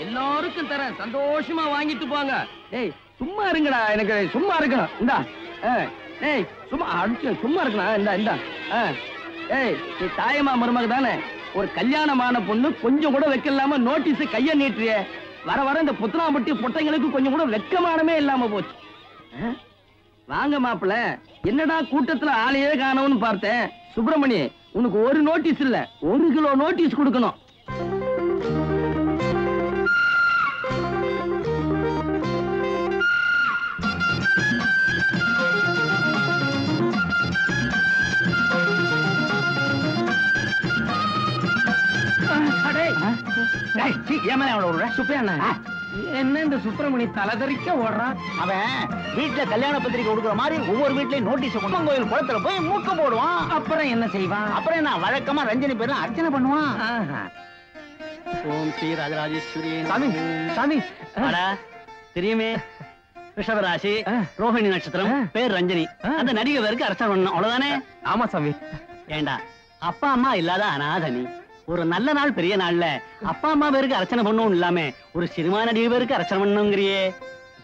எல்லாருக்கும் தரேன், சந்தோஷமா வாங்கிட்டு போங்க. ஏய் சும்மா இருங்கடா, எனக்கு சும்மா இருக்கணும். இந்தா ஏய் சும்மா அடிச்சு சும்மா இருக்கணும். இந்தா இந்தா ஏய் நீ தாயமா மருமக தானே? ஒரு கல்யாணமான பொண்ணு கொஞ்சம் கூட வைக்கலாம நோட்டீஸ் கைய நீட்டுறிய. வர வர இந்த புத்தனாம்பட்டி பொட்டைங்களுக்கு கொஞ்சம் கூட வெக்கமானமே இல்லாம போச்சு. வாங்க மாப்பிள்ள, என்னடா கூட்டத்துல ஆளையே காணோம்னு பார்த்தேன். சுப்பிரமணி, உனக்கு ஒரு நோட்டீஸ் இல்ல, 1 கிலோ நோட்டீஸ் கொடுக்கணும். என்ன இந்த சுப்பிரமணி தலைதறிக்க ஓடுறான்? அவன் வீட்டுல கல்யாண பத்திரிக்கை கொடுக்குற மாதிரி ஒவ்வொரு வீட்லயும் நோட்டீஸ் கொண்டு கோயில் குளத்துல போய் மூக்க போடுவான். அப்புறம் என்ன செய்வான்? அப்புறம் என்ன வழக்கமா ரஞ்சனி பேர்ல அர்ச்சனை பண்ணுவான். ஓம் ஸ்ரீ ராஜராஜேஸ்வரி. சாமி சாமி தெரியுமே, ரிஷபராசி, ரோஹிணி நட்சத்திரம், பேர் ரஞ்சனி. அந்த நடிகை பேருக்கு அர்ச்சனை பண்ணணும், அவ்வளவுதானே? ஆமா சாமி. ஏண்டா அப்பா அம்மா இல்லாத அனாதனி, ஒரு நல்ல நாள் பெரிய நாள்ல அப்பா அம்மா பேருக்கு அர்ச்சனை பண்ணணும் இல்லாம ஒரு சினிமா நடிகை பேருக்கு அர்ச்சனை பண்ணணுங்கிறியே.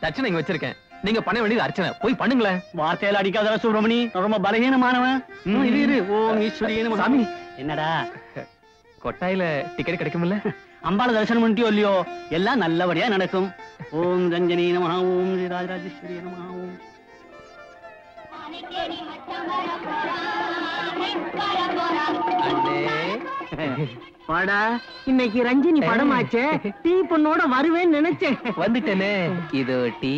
தட்சணை இங்க வச்சிருக்கேன், நீங்க பண்ண வேண்டியது அர்ச்சனை. போய் பண்ணுங்களேன். வார்த்தையில அடிக்காத சுப்பிரமணி, ரொம்ப பலகீனமானவன். ஓம் ஈஸ்வரியனே. சாமி என்னடா கொட்டாயில டிக்கெட் கிடைக்கும்ல? அம்பாள தரிசனம் பண்ணிட்டியோ இல்லையோ, எல்லாம் நல்லபடியா நடக்கும். ஓம் ரஞ்சனி நமஹ, ஓம் ஸ்ரீ ராஜராஜேஸ்வரி நமஹ. ஓம் பாடா, இன்னைக்கு ரஞ்சினி படமாச்சே, டீ பொண்ணோட வருவேன்னு நினைச்சேன். வந்துட்டேனே. இதோ டீ,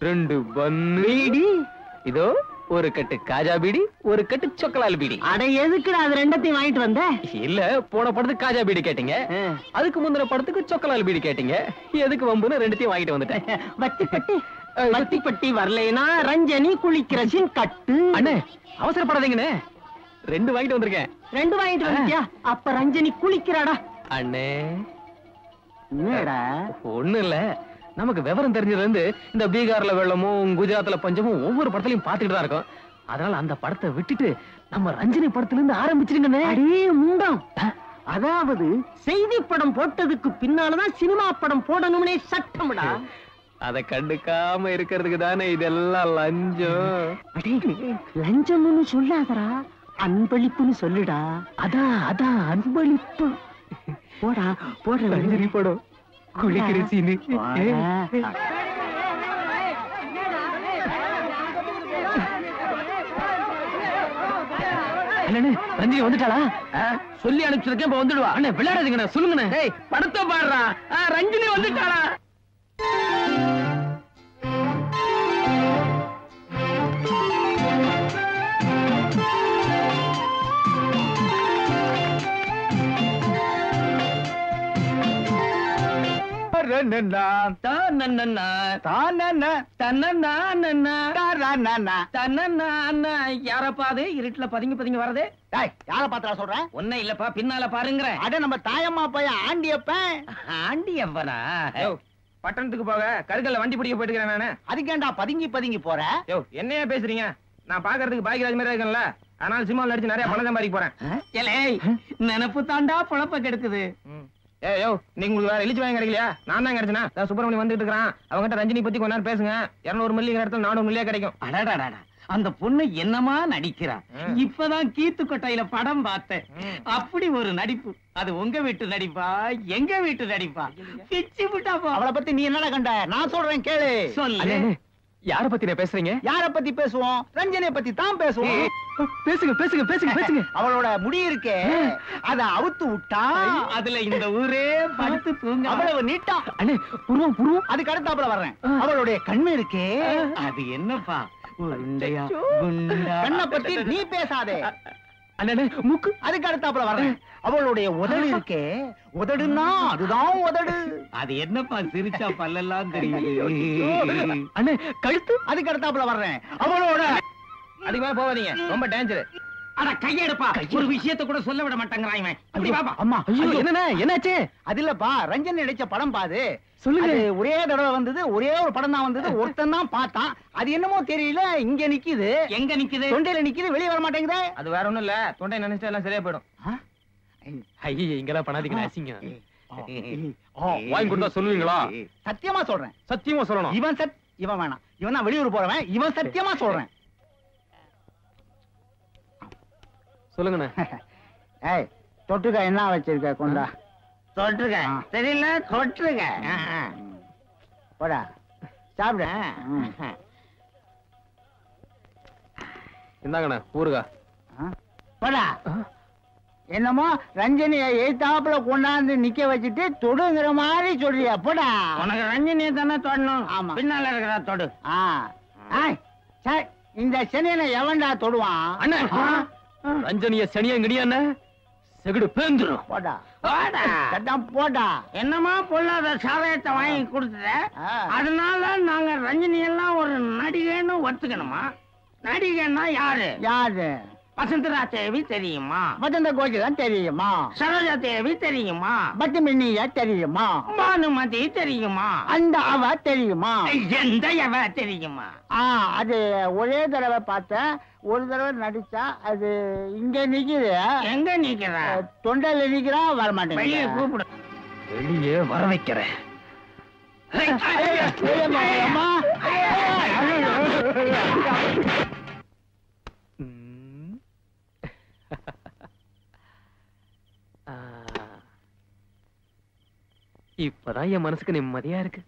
2 பன்னு, இதோ ஒரு கட்டு காஜா பீடி, ஒரு கட்டு சொக்கலால் பீடி. அட எதுக்குடா அது ரெண்டத்தையும் வாங்கிட்டு வந்த? இல்ல, போன படத்துக்கு காஜா பீடி கேட்டீங்க, அதுக்கு முந்தின படத்துக்கு சொக்கலால் பீடி கேட்டீங்க. எதுக்கு வம்புன்னு ரெண்டுத்தையும் வாங்கிட்டு வந்துட்டேன். வத்தி பட்டி வரலைனா ரஞ்சனி குளிக்கிற சீன் கட்டு. அண்ணே அவசரப்படாதீங்கண்ணே, 2 வாங்கிட்டு வந்திருக்கேன். 2 வாங்கிட்டு வந்தியா? அப்ப ரஞ்சனி குளிக்கிறாடா. அண்ணே என்னடா? ஒண்ணு இல்ல, நமக்கு விவரம் தெரிஞ்சதுல இருந்து இந்த பீகார்ல வெள்ளமும் குஜராத்ல பஞ்சமும் ஒவ்வொரு படத்துலயும் பாத்துட்டு தான் இருக்கோம். அதனால அந்த படத்தை விட்டுட்டு நம்ம ரஞ்சினி படத்துல இருந்து ஆரம்பிச்சிருங்கண்ணே. அடே முண்டம், அதாவது செய்தி படம் போட்டதுக்கு பின்னாலதான் சினிமா படம் போடணும்னே சட்டம்டா. அத கண்டுக்காம இருக்கிறதுக்கு தானே இதெல்லாம் லஞ்சம். அடே லஞ்சம்னு சொல்லாதடா, அன்பளிப்புன்னு சொல்லுடா. அதான் அன்பளிப்பு. போடா போட ரஞ்சினி படம் குளிக்கிற சீனு. அண்ணே ரஞ்சினி வந்துட்டாளா? சொல்லி அனுப்பிச்சிருக்கேன், இப்ப வந்துடுவா. அண்ணே விளையாடாதீங்கண்ணே, சொல்லுங்கண்ணே. டேய் படத்தை பாடுறா. ரஞ்சினி வந்துட்டாளா? யாரப்பாது இருட்டுல பதுங்கி பதுங்கி வரது? யார பாத்தா சொல்ற? ஒன்னும் இல்லப்பா, பின்னால பாருங்க. அட நம்ம தாயம்மா பையன் ஆண்டியப்பன். ஆண்டியப்பனா? பட்டணத்துக்கு போக கருக்கல்ல வண்டி பிடிக்க போயிட்டு நானு. அதுக்கேண்டா பதுங்கி பதுங்கி போற? யோ என்னையா பேசுறீங்க? நான் பாக்குறதுக்கு பாக்கியராஜ் மாதிரி இருக்கேன்ல, அதனால சினிமாவில் நடிச்சு நிறைய பணம் சம்பாதிக்க போறேன். நினப்பு தாண்டா பொழப்ப கெடுக்குது. ஏயோ நீங்க உங்களுக்கு வேற எழுச்சி வாங்கி கிடைக்கலையா? நான் தான் கிடைச்சனா. சுப்பிரமணியம் வந்துட்டு இருக்கான், அவங்ககிட்ட ரஞ்சினி பத்தி கொஞ்ச நேரம் பேசுங்க. 200 மில்லிங்கிற இடத்துல 400 மில்லியா கிடைக்கும். அடடா, அந்த பொண்ணு என்னமா நடிக்கிறா. இப்பதான் கீத்து கொட்டையில படம் பார்த்தேன். அப்படி ஒரு நடிப்பு. அது உங்க வீட்டு நடிப்பா எங்க வீட்டு நடிப்பா? பிச்சு விட்டா போ. அவளை பத்தி நீ என்னடா கண்ட? நான் சொல்றேன் கேளு. சொல்லு. யார பத்தி பேசுறீங்க? யார பத்தி பேசுவோம்? ரஞ்சனியை பத்தி தான் பேசுவோம். பேசுங்க பேசுங்க பேசுங்க பேசுங்க. அவளோட முடி இருக்கே, அத அவுத்து விட்டா அதுல இந்த ஊரே படுத்து தூங்க. அவ்வளவு நீட்டா. அண்ணே புருவம் புருவம். அதுக்கு அடுத்தாப்புல வர்றேன். அவளுடைய கண்ணு இருக்கே, அது என்னப்பா உருண்டையா குண்டா? கண்ணை பத்தி நீ பேசாதே. அண்ணே மூக்கு. அதுக்கு அடுத்தாப்புல வர்றேன். அவளுடைய உதடு இருக்கே, உதடுன்னா அதுதான் உதடு. அது என்னப்பா சிரிச்சா பல்லெல்லாம் தெரியுது. அண்ணே கழுத்து. அதுக்கு அடுத்தாப்புல வர்றேன். அவளோட அதிகமா போவாதீங்க, ரொம்ப டேஞ்சர். அட கையெடுப்பா, ஒரு விஷயத்தை கூட சொல்ல விட மாட்டேங்கிறான் இவன். அப்படி பாப்பா. அம்மா ஐயோ என்னண்ணே என்னாச்சு? அது இல்லப்பா, ரஞ்சன் நடிச்ச படம் பாது. சொல்லுங்க. ஒரே தடவை வந்தது, ஒரே ஒரு படம் தான் வந்தது. ஒருத்தன் தான் பார்த்தான். அது என்னமோ தெரியல, இங்க நிக்குது. எங்க நிக்குது? தொண்டையில நிக்குது, வெளியே வர மாட்டேங்குது. அது வேற ஒண்ணும் இல்ல, தொண்டை நினைச்சா எல்லாம் சரியா போயிடும். ஐயே இங்கெல்லாம் பண்ணாதீங்க, அசிங்க. வாங்கி கொடுத்தா சொல்லுவீங்களா? சத்தியமா சொல்றேன். சத்தியமா சொல்லணும். இவன் வேணாம், இவன் தான் வெளியூர் போறவன். இவன் சத்தியமா சொல்றேன். சொல்லுங்கண்ணே. ஏய் தொட்டுக்க என்ன வச்சிருக்க? கொண்டா தொட்டுக்க. தெரியல, தொட்டுக்க. போடா சாப்பிட. இந்தாங்கண்ணே ஊருகா. போடா. என்னமோ ரஞ்சனியை எய்தாப்புல கொண்டாந்து நிக்க வச்சுட்டு தொடுங்கிற மாதிரி சொல்றியா? போடா. உனக்கு ரஞ்சனியை தானே தொடணும். ஆமா, பின்னால இருக்கிற தொடு. இந்த சனியனை எவன்டா தொடுவான்? அண்ணே ரஞ்சனிய சனியா கிடியாண்ணே செகுடு பேந்துரும். போடா போடா. என்னமா பொல்லாத சாதகத்தை வாங்கி கொடுத்துட்ட, அதனால நாங்க ரஞ்சனி எல்லாம் ஒரு நடிகைன்னு ஒத்துக்கணுமா? நடிகைன்னா யாரு? யாரு? வசந்தரா தேவி தெரியுமா? வசந்த கோகிலன் தெரியுமா? சரோஜா தேவி தெரியுமா? பட்டுமினியா தெரியுமா? பானுமதி தெரியுமா? அந்த அவ தெரியுமா? எந்த அவ தெரியுமா? அது ஒரே தடவை பார்த்தேன். ஒரு தடவை நடிச்சா அது இங்க நிக்குது. எங்க நிக்கிற? தொண்டையில நிக்கிறா, வர மாட்டேன். வெளியே கூப்பிடு. வெளியே வர வைக்கிறேன். இப்பதான் என் மனசுக்கு நிம்மதியா இருக்கு.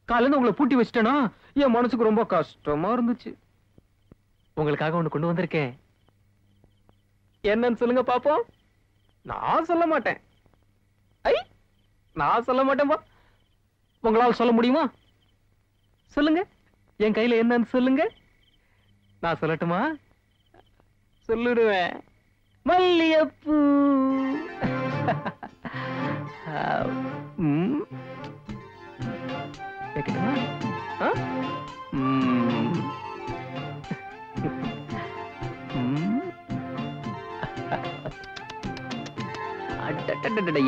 காலையில உங்களை பூட்டி வச்சிட்டேனா என் மனசுக்கு ரொம்ப கஷ்டமா இருந்துச்சு. உங்களுக்காக ஒண்ணு கொண்டு வந்திருக்கேன். என்னன்னு சொல்லுங்க பாப்போம். நான் சொல்ல மாட்டேன். நான் சொல்ல மாட்டேன்பா. உங்களால் சொல்ல முடியுமா? சொல்லுங்க. என் கையில என்னன்னு சொல்லுங்க. நான் சொல்லட்டுமா? சொல்லிடுவேன். மல்லியப்பூ. கேட்கட்டுமா?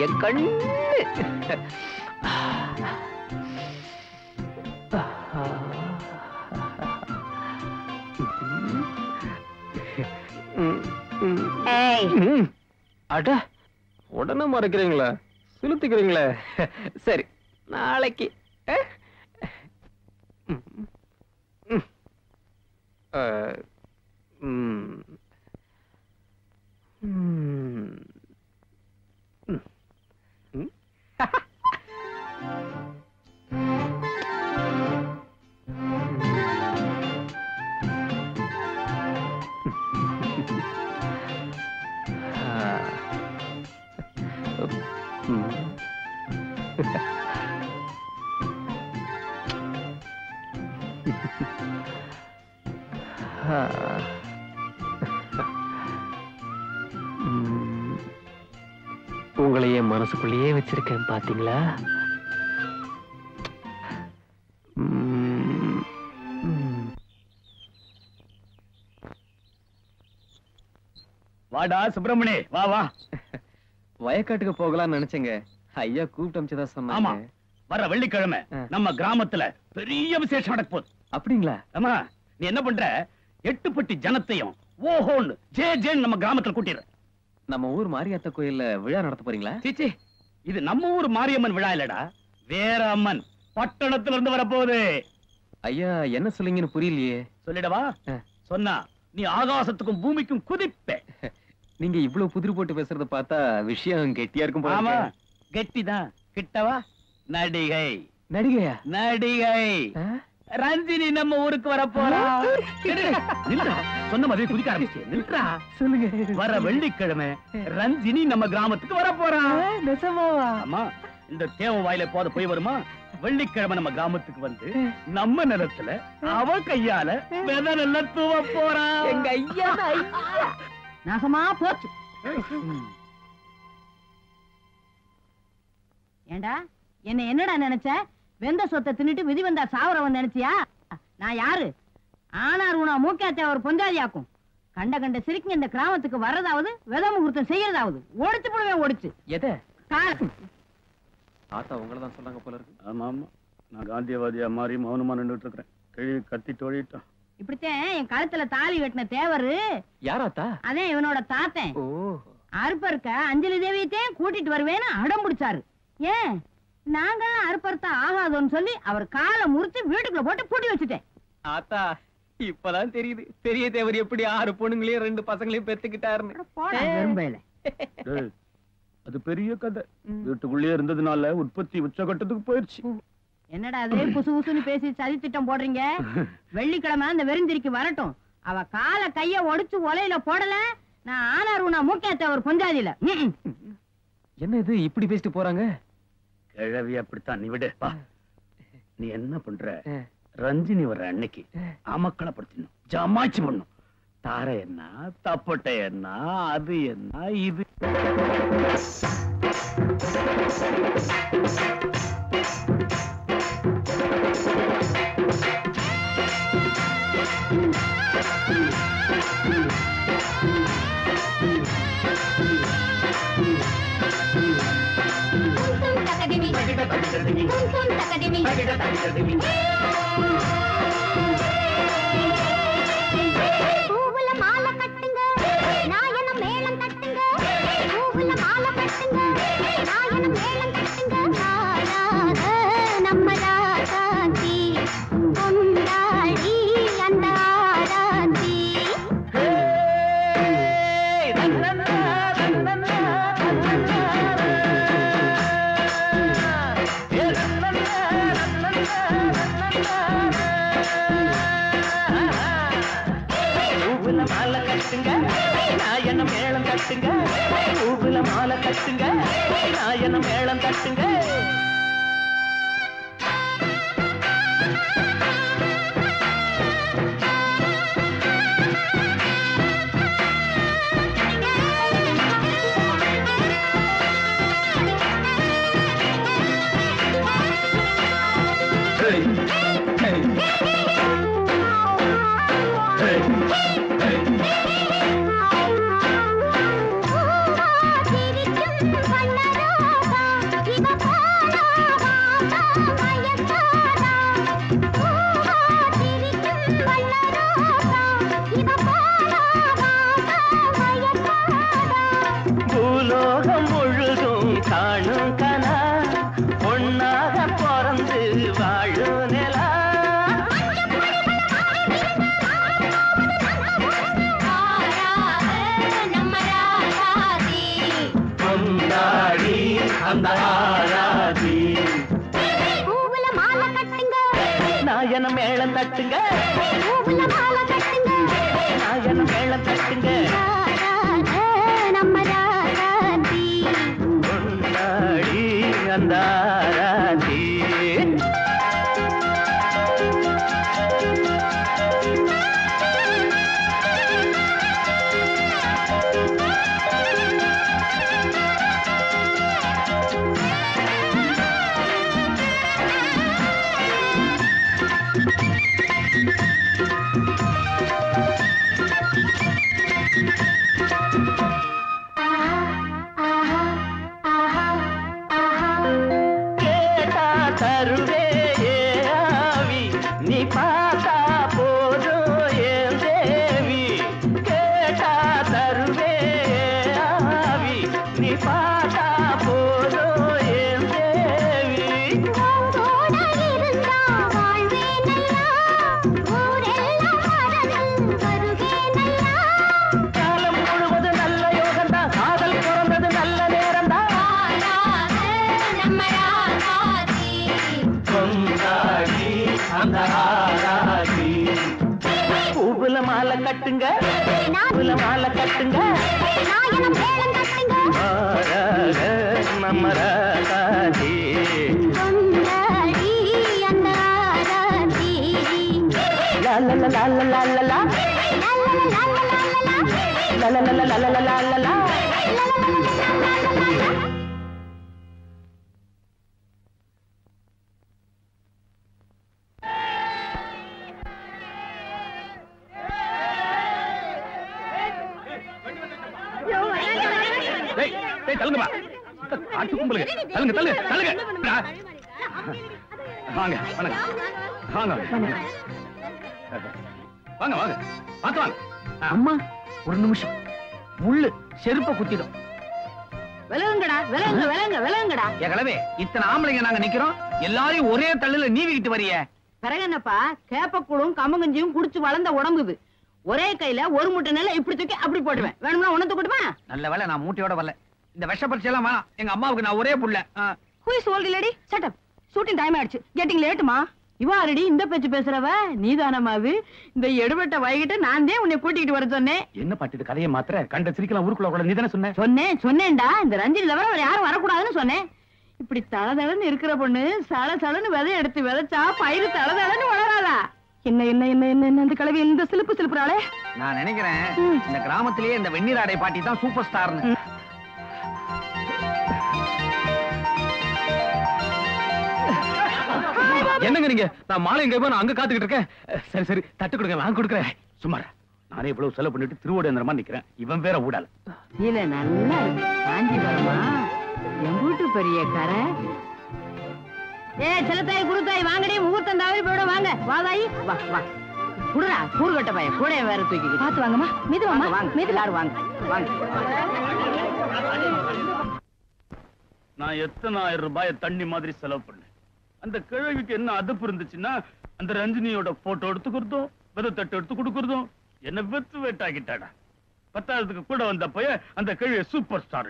என் கண்ணு. அட, உடனே மறைக்கிறீங்களா? சுளுத்திக்கிறீங்களே. சரி, நாளைக்கு. உங்களையே மனசுக்குள்ளேயே வச்சிருக்கேன் பாத்தீங்களா? வாடா சுப்பிரமணி, வா வா. வயக்காட்டுக்கு போகலாம்னு நினைச்சேங்க. ஐயா கூப்பிட்டு அமிச்சதா சொன்னாங்க. வர வெள்ளிக்கிழமை நம்ம கிராமத்துல பெரிய விசேஷம் நடக்க போகுது. அப்படிங்களா? ஆமா. நீ என்ன பண்ற, 8 பட்டி ஜனத்தையும் ஓஹோன்னு ஜே ஜேன்னு நம்ம கிராமத்துல கூட்டிடுற. நம்ம ஊர் மாரியாத்தா கோயில்ல விழா நடத்த போறீங்களா? சீச்சி, இது நம்ம ஊர் மாரியம்மன் விழா இல்லடா, வேற அம்மன் பட்டணத்துல இருந்து வரப்போகுது. ஐயா என்ன சொல்லுங்கன்னு புரியலையே. சொல்லிடவா? சொன்னா நீ ஆகாசத்துக்கும் பூமிக்கும் குதிப்ப. நீங்க இவ்வளவு புதிர் போட்டு பேசுறத பார்த்தா விஷயம் கெட்டியா இருக்கும் போல. ஆமா, கெட்டிதான். கிட்டவா? நடிகை. நடிகையா? நடிகை ரஞ்சினி நம்ம ஊருக்கு வர போறா. சொன்ன மாதிரி குதிக்க ஆரம்பிச்சு. நில்றா. சொல்லுங்க. வர வெள்ளிக்கிழமை ரஞ்சினி நம்ம கிராமத்துக்கு வர போறா. நிஜமாவா? ஆமா. இந்த தேவ வாயில போத போய் வருமா? வெள்ளிக்கிழமை நம்ம கிராமத்துக்கு வந்து நம்ம நிலத்துல அவ கையால விதை நெல்ல தூவ போறா. எங்க ஐயா நாசமா போச்சு. ஏண்டா என்னடா நினைச்ச? வெந்த சொத்தை தின்னுட்டு விதி வந்தா சாவரவன் நினைச்சியா? நான் யாரு? ஆனார் உனா மூக்காத்த ஒரு பொந்தாதியாக்கும். கண்ட கண்ட சிரிக்கு இந்த கிராமத்துக்கு வர்றதாவது வித முகூர்த்தம் செய்யறதாவது ஓடிச்சு போடுவேன். ஓடிச்சு எதை? ஆத்தா உங்களதான் சொன்னாங்க போல இருக்கு. ஆமா ஆமா, நான் காந்தியவாதியா மாறி மௌனமா நின்றுட்டு இருக்கிறேன். கிழி கத்தி தோழிட்டான். இப்படித்தான் என் கழுத்துல தாலி வெட்டின தேவரு. யாராத்தா? அதே இவனோட தாத்தன். அறுப்பருக்க அஞ்சலி தேவியத்தே கூட்டிட்டு வருவேன்னு அடம் பிடிச்சாரு. ஏன் நாங்கெல்லாம் அறுப்பறுத்த ஆகாதோன்னு சொல்லி அவர் காலை முறிச்சு வீட்டுக்குள்ள போட்டு பூட்டி வச்சுட்டேன். ஆத்தா இப்பதான் தெரியுது பெரிய தேவர் எப்படி 6 பொண்ணுங்களையும் 2 பசங்களையும் பெத்துக்கிட்டாருன்னு. அது பெரிய கதை. வீட்டுக்குள்ளே இருந்ததுனால உற்பத்தி உச்சகட்டத்துக்கு போயிடுச்சு. என்னடா அதே புசு புசுன்னு பேசி சதி திட்டம் போடுறீங்க? வெள்ளிக்கிழமை அந்த வெறிந்திரிக்கு வரட்டும். அவ கால கைய ஒடிச்சு ஒலையில போடல, நான் ஆனார் உனா மூக்கேத்த ஒரு பொஞ்சாதியில. என்ன இது இப்படி பேசிட்டு போறாங்க? கிழவி அப்படித்தான். நீ விடு. நீ என்ன பண்ற, ரஞ்சினி வர்ற அன்னைக்கு அமக்களப்படுத்தணும், ஜமாச்சு பண்ணும். தாரை என்ன, தப்பட்டை என்ன, அது என்ன, இது பூவுல மாலை கட்டுங்க, நாயன மேளம் கட்டுங்க. பூவுல மாலை கட்டுங்க, நாயன மேளம் கட்டுங்க. நாராக நம்ம ராசாந்தி கொண்டாடி அந்த ஆராந்தி. மாலை கட்டுங்க, நாயன மேளம் கட்டுங்க. பூவுல மாலை கட்டுங்க, நாயன மேளம் கட்டுங்க. பூலோகம் முழுதும் காணும் கனா பொன்னாக பிறந்து வாழும் நிலா கொண்டாடி அந்த ஆராதி நாயன மேளம் தட்டுங்க நாயன மேளம் தட்டுங்க கொண்டாடி அந்த ஆராதி கட்டுங்க மாலை கட்டுங்க நம்ம ராதாஜி தள்ளுங்கப்பா ஆட்டு கும்பலுங்க தள்ளுங்க தள்ளுங்க தள்ளுங்க வாங்க வாங்க வாங்க வாங்க வாங்க பார்த்து வாங்க அம்மா ஒரு நிமிஷம் முள்ளு செருப்ப குத்திடும் விலங்குங்கடா விலங்கு விலங்கு விலங்குங்கடா கிழவே இத்தனை ஆம்பளைங்க நாங்க நிக்கிறோம் எல்லாரையும் ஒரே தள்ளுல நீவிக்கிட்டு வரிய பிறகு என்னப்பா கேப்பக்கூடும் கம்மங்கஞ்சியும் குடிச்சு வளர்ந்த உடம்புது ஒரே கையில ஒரு முட்டை நெல்லை இப்படி தூக்கி அப்படி போடுவேன் வேணும்னா உணர்ந்து கொடுமா நல்ல வேலை நான் மூட்டையோட வரல இந்த விஷ பரிசை எல்லாம் வேணாம் எங்க அம்மாவுக்கு நான் ஒரே புள்ள Who is old lady? Shut up. Shooting time ஆயிடுச்சு. Getting late மா. இவ ஆல்ரெடி இந்த பேச்சு பேசுறவ நீதானமா அது இந்த எடுபட்ட வைகிட்ட நான் தான் உன்னை கூட்டிட்டு வர சொன்னேன். என்ன பாட்டு கதையை மாத்திர கண்ட சிரிக்கலாம் ஊருக்குள்ள கூட நீதானே சொன்னேன்டா இந்த ரஞ்சினி தவிர வேற யாரும் வரக்கூடாதுன்னு சொன்னேன். இப்படி தளதளன்னு இருக்கிற பொண்ணு சளசளன்னு விதை எடுத்து விதைச்சா பயிறு தளதளன்னு வளராதா? என்ன என்ன என்ன என்ன அந்த கிழவி இந்த சிலுப்பு சிலுப்புறாளே. நான் நினைக்கிறேன் இந்த கிராமத்திலேயே இந்த வெந்நீராடை பாட்டி தான் சூப்பர் ஸ்டார்னு. என்னங்க நீங்க நான் மாலை எங்க நான் அங்க காத்துக்கிட்டு இருக்கேன். சரி சரி தட்டு கொடுங்க நான் கொடுக்குறேன். சுமார் நானே இவ்வளவு செலவு பண்ணிட்டு திருவோடேந்திரமா நிக்கிறேன். இவன் வேற ஊடால இல்ல நல்லா இருக்கு காஞ்சிபுரமா என் வீட்டு பெரிய கரை. செல்லத்தாய் குருத்தாய் வாங்கடி முகூர்த்தம் தவறி போயிட வாங்க வாதாயி வா வா குடுறா கூறுகட்ட பையன் கூட வேற தூக்கி பாத்து வாங்கம்மா மீது வாங்க வாங்க மீது யாரு வாங்க வாங்க. நான் எத்தனை ஆயிரம் ரூபாய் தண்ணி மாதிரி செலவு பண்ணேன். அந்த கிழவிக்கு என்ன அதப்பு இருந்துச்சுன்னா அந்த ரஞ்சினியோட போட்டோ எடுத்து கொடுத்தோம் விதை தட்டு எடுத்து கொடுக்கறதும் என்ன வெத்து வேட்டாக்கிட்டாடா. 10,000க்கு கூட வந்த பைய அந்த கிழவிய சூப்பர் ஸ்டார்.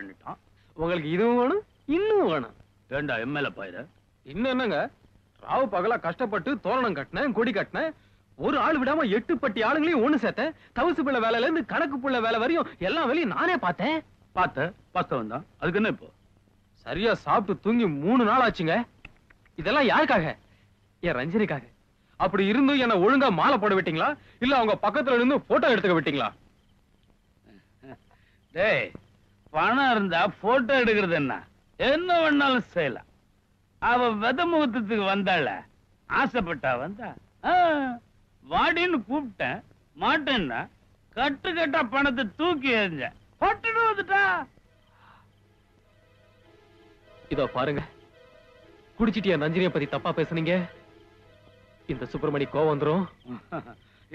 உங்களுக்கு இதுவும் வேணும் இன்னும் வேணும். ஏண்டா எம்எல்ஏ பாயிர இன்னும் என்னங்க ராவு பகலா கஷ்டப்பட்டு தோரணம் கட்டினேன் கொடி கட்டினேன். ஒரு ஆள் விடாம 8 பட்டி ஆளுங்களையும் ஒண்ணு சேர்த்தேன். தவசு பிள்ளை வேலையில இருந்து கணக்கு புள்ள வேலை வரையும் எல்லா வேலையும் நானே பார்த்தேன். பார்த்தவன் தான். அதுக்கு என்ன இப்போ சரியா சாப்பிட்டு தூங்கி 3 நாள் ஆச்சுங்க. இதெல்லாம் யாருக்காக? என் ரஞ்சினிக்காக. அப்படி இருந்தும் என்ன ஒழுங்கா மாலை போட விட்டீங்களா இல்ல அவங்க பக்கத்துல இருந்து போட்டோ எடுத்துக்க விட்டீங்களா? டேய் பணம் இருந்தா போட்டோ எடுக்கிறது என்ன வேணாலும் செய்யலாம். அவ வித முகூர்த்தத்துக்கு வந்தாள ஆசைப்பட்டா வந்தா வாடின்னு கூப்பிட்டேன். மாட்டேன்னா கட்டு கட்டா பணத்தை தூக்கி எறிஞ்ச பட்டுட்டு வந்துட்டா. இதோ பாருங்க, குடிச்சிட்டியா நஞ்சினிய பத்தி தப்பா பேசுனீங்க, இந்த சுப்பிரமணி கோவம் வந்துரும்.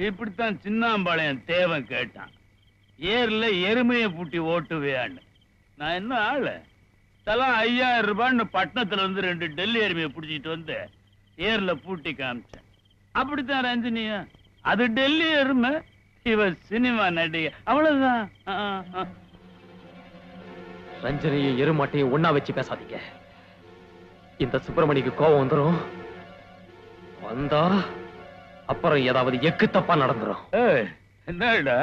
இப்படித்தான் சின்னாம்பாளையம் தேவன் கேட்டான், ஏர்ல எருமையை பூட்டி ஓட்டுவியான்னு. நான் என்ன ஆளு, தலா 5000 ரூபான்னு பட்டணத்துல இருந்து 2 டெல்லி எருமையை பிடிச்சிட்டு வந்து ஏர்ல பூட்டி காமிச்சேன். அப்படித்தான் ரஞ்சினியா, அது டெல்லி எருமை, இவ சினிமா நடிகை, அவ்வளவுதான். ரஞ்சனையும் எருமாட்டையும் ஒன்னா வச்சு பேசாதீங்க, இந்த சுப்பிரமணிக்கு கோவம் வந்துரும். வந்தா அப்புறம் ஏதாவது எக்கு தப்பா நடந்துரும். என்னடா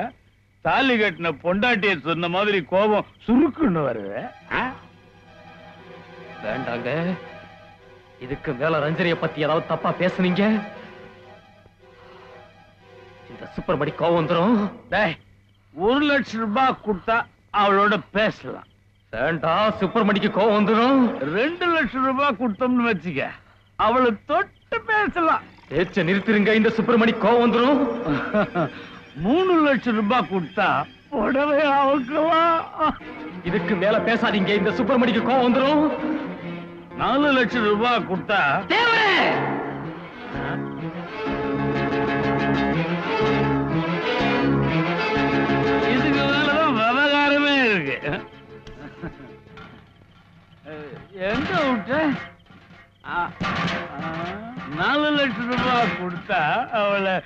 தாலி கட்டின பொண்டாட்டிய சொன்ன மாதிரி கோபம் சுருக்குன்னு வருது. வேண்டாங்க, இதுக்கு மேல ரஞ்சனிய பத்தி ஏதாவது தப்பா பேசுனீங்க, இந்த சுப்பிரமணி கோவம் வந்துரும். 1 லட்சம் ரூபாய் கொடுத்தா அவளோட பேசலாம். வேண்டாம், சுப்பிரமணிக்கு கோவம் வந்துரும். 2 லட்சம் ரூபாய் கொடுத்தோம்னு வச்சுக்க, அவளை தொட்டு பேசலாம். பேச்ச நிறுத்திருங்க, இந்த சுப்பிரமணி கோவம் வந்துரும். 3 லட்சம் ரூபாய் கொடுத்தா உடனே அவுக்கலாம். இதுக்கு மேல பேசாதீங்க, இந்த சுப்பிரமணிக்கு கோவம் வந்துரும். 4 லட்சம் ரூபாய் கொடுத்தா இதுக்கு மேலதான் விவகாரமே இருக்கு. எங்க விட்ட? 4 லட்சம் ரூபாய் கொடுத்தா அவளை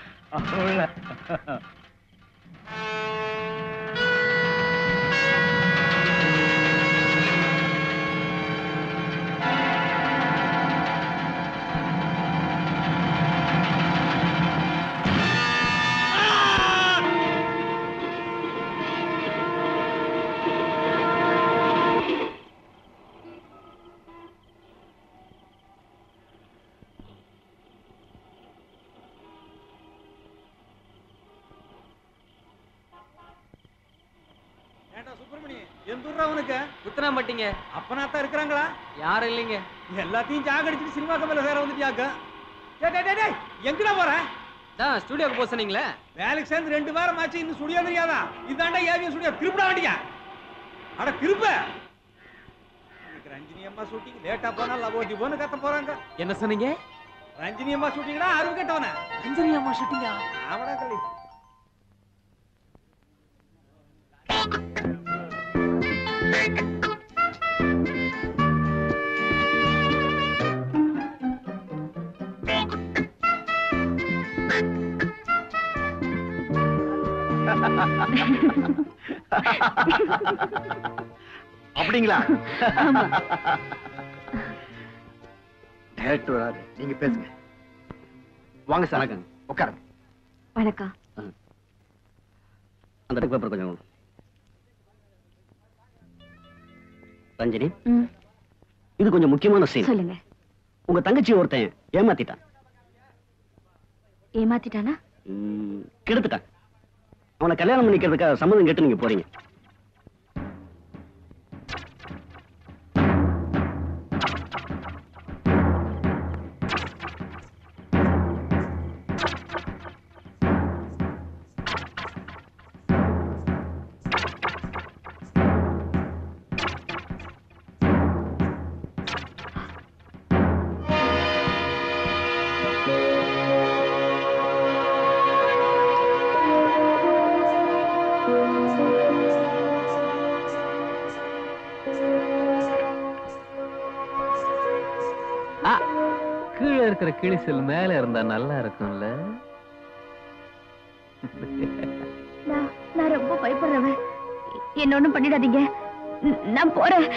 குத்தனா மாட்டீங்க, அப்பனாத்தான் இருக்கிறாங்களா? யாரும் இல்லைங்க. எல்லாத்தையும் ஜாகடிச்சுட்டு சினிமா கம்பெனில சேர வந்துட்டியாக்க. எங்கடா போற? ஸ்டுடியோக்கு போக சொன்னீங்களே, வேலைக்கு சேர்ந்து 2 வாரம் ஆச்சு, இன்னும் ஸ்டுடியோ தெரியாதா? இதாண்டா ஏவிஎம் ஸ்டுடியோ. திருப்படா வண்டியா, அட திருப்ப. ரஞ்சினி அம்மா ஷூட்டிங் லேட்டா போனா லவோட்டி போன்னு கத்த போறாங்க. என்ன சொன்னீங்க? ரஞ்சினி அம்மா ஷூட்டிங்னா அருவு கேட்டவன. ரஞ்சினி அம்மா ஷூட்டிங்கா? ஆவடா கள்ளி. அப்படிங்களா? டைரக்டர் வராரு, நீங்க பேசுங்க. வாங்க சார், உட்காருங்க. வணக்கம். அந்த பேப்பர் கொஞ்சம் ரஞ்சினி, இது கொஞ்சம் முக்கியமான சீன். சொல்லுங்க. உங்க தங்கச்சி ஒருத்தன் ஏமாத்திட்டான். ஏமாத்திட்டானா? கெடுத்துட்டான். அவனை கல்யாணம் பண்ணிக்கிறதுக்காக சம்மதம் கேட்டு நீங்க போறீங்க. கீழே இருக்கிற கிளிசல் மேல இருந்தா நல்லா இருக்கும்ல. நான் ரொம்ப பயப்படுறவன், என்ன ஒண்ணும் பண்ணிடாதீங்க, நான் போறேன்.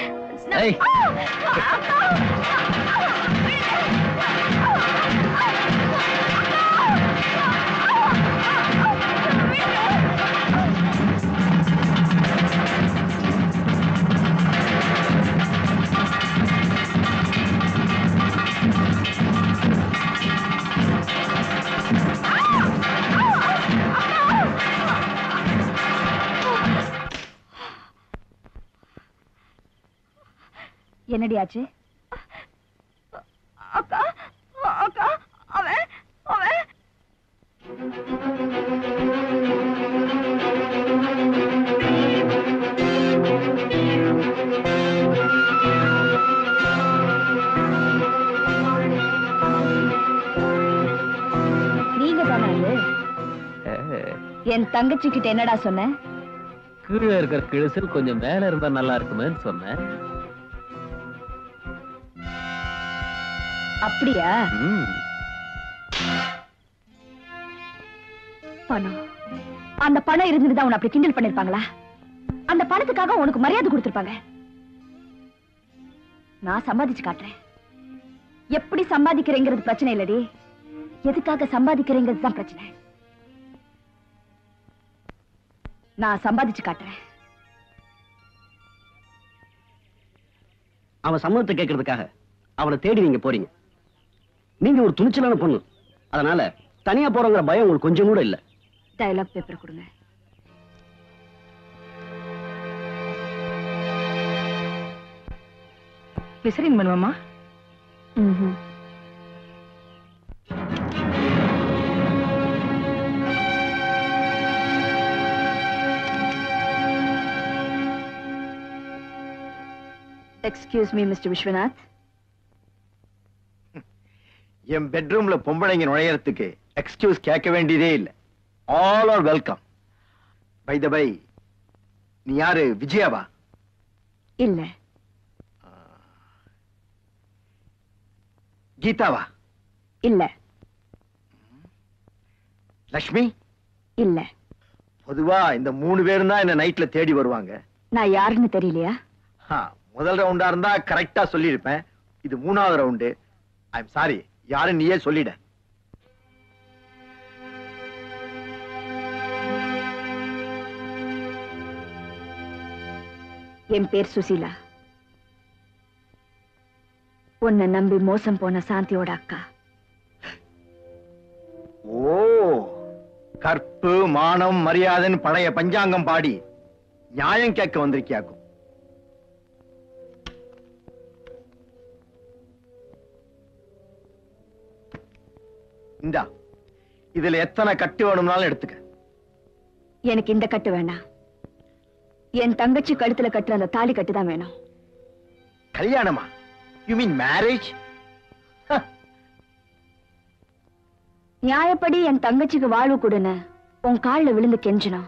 என்னடி ஆச்சு? அக்கா அக்கா, அவன் என் தங்கச்சி கிட்ட என்னடா சொன்ன? கீழே இருக்கிற கிழிசல் கொஞ்சம் மேல இருந்தா நல்லா இருக்குமேன்னு சொன்னேன். அப்படியா? பணம், அந்த பணம் இருந்துதான் உன்னை அப்படி கிண்டல் பண்ணிருப்பாங்களா? அந்த பணத்துக்காக உனக்கு மரியாதை கொடுத்திருப்பாங்க. நான் சம்பாதிச்சு காட்டுறேன். எப்படி சம்பாதிக்கிறேங்கிறது பிரச்சனை இல்லடி, எதுக்காக சம்பாதிக்கிறேங்கிறது தான் பிரச்சனை. நான் சம்பாதிச்சு காட்டுறேன். அவன் சம்மதத்தை கேட்கறதுக்காக அவளை தேடி நீங்க போறீங்க. நீங்க ஒரு துணிச்சலான பொண்ணு, அதனால தனியா போறங்கிற பயம் உங்களுக்கு கொஞ்சம் கூட இல்ல. டயலாக் பேப்பர் கொடுங்க. விசரிங் பண்ணுவோமா? Excuse me mister Viswanath. என் பெட்ரூம்ல பொம்பளைங்க நுழையறதுக்கு எக்ஸ்கியூஸ் கேட்க வேண்டியதே இல்லை. All are welcome. By the by, நீ யாரு? விஜயாவா? இல்ல. கீதாவா? இல்ல. லக்ஷ்மி? இல்ல. பொதுவா இந்த 3 பேரும் தான் என்ன நைட்ல தேடி வருவாங்க. நான் யாருன்னு தெரியலையா? முதல் ரவுண்டா இருந்தா கரெக்டா சொல்லிருப்பேன். இது 3வது ரவுண்டு. ஐ எம் சாரி, யாரு நீயே சொல்லிட. என் பேர் சுசீலா. உன்னை நம்பி மோசம் போன சாந்தியோட அக்கா. ஓ, கற்பு மானம் மரியாதைன்னு பழைய பஞ்சாங்கம் பாடி நியாயம் கேட்க வந்திருக்கியாக்கும். இந்தா, இதுல எத்தனை கட்டு வேணும்னாலும் எடுத்துக்க. எனக்கு இந்த கட்டு வேணாம். என் தங்கச்சி கழுத்துல கட்டுற அந்த தாலி கட்டு தான் வேணும். கல்யாணமா? You mean marriage? நியாயப்படி என் தங்கச்சிக்கு வாழ்வு கொடுன்னு உன் காலில் விழுந்து கெஞ்சணும்.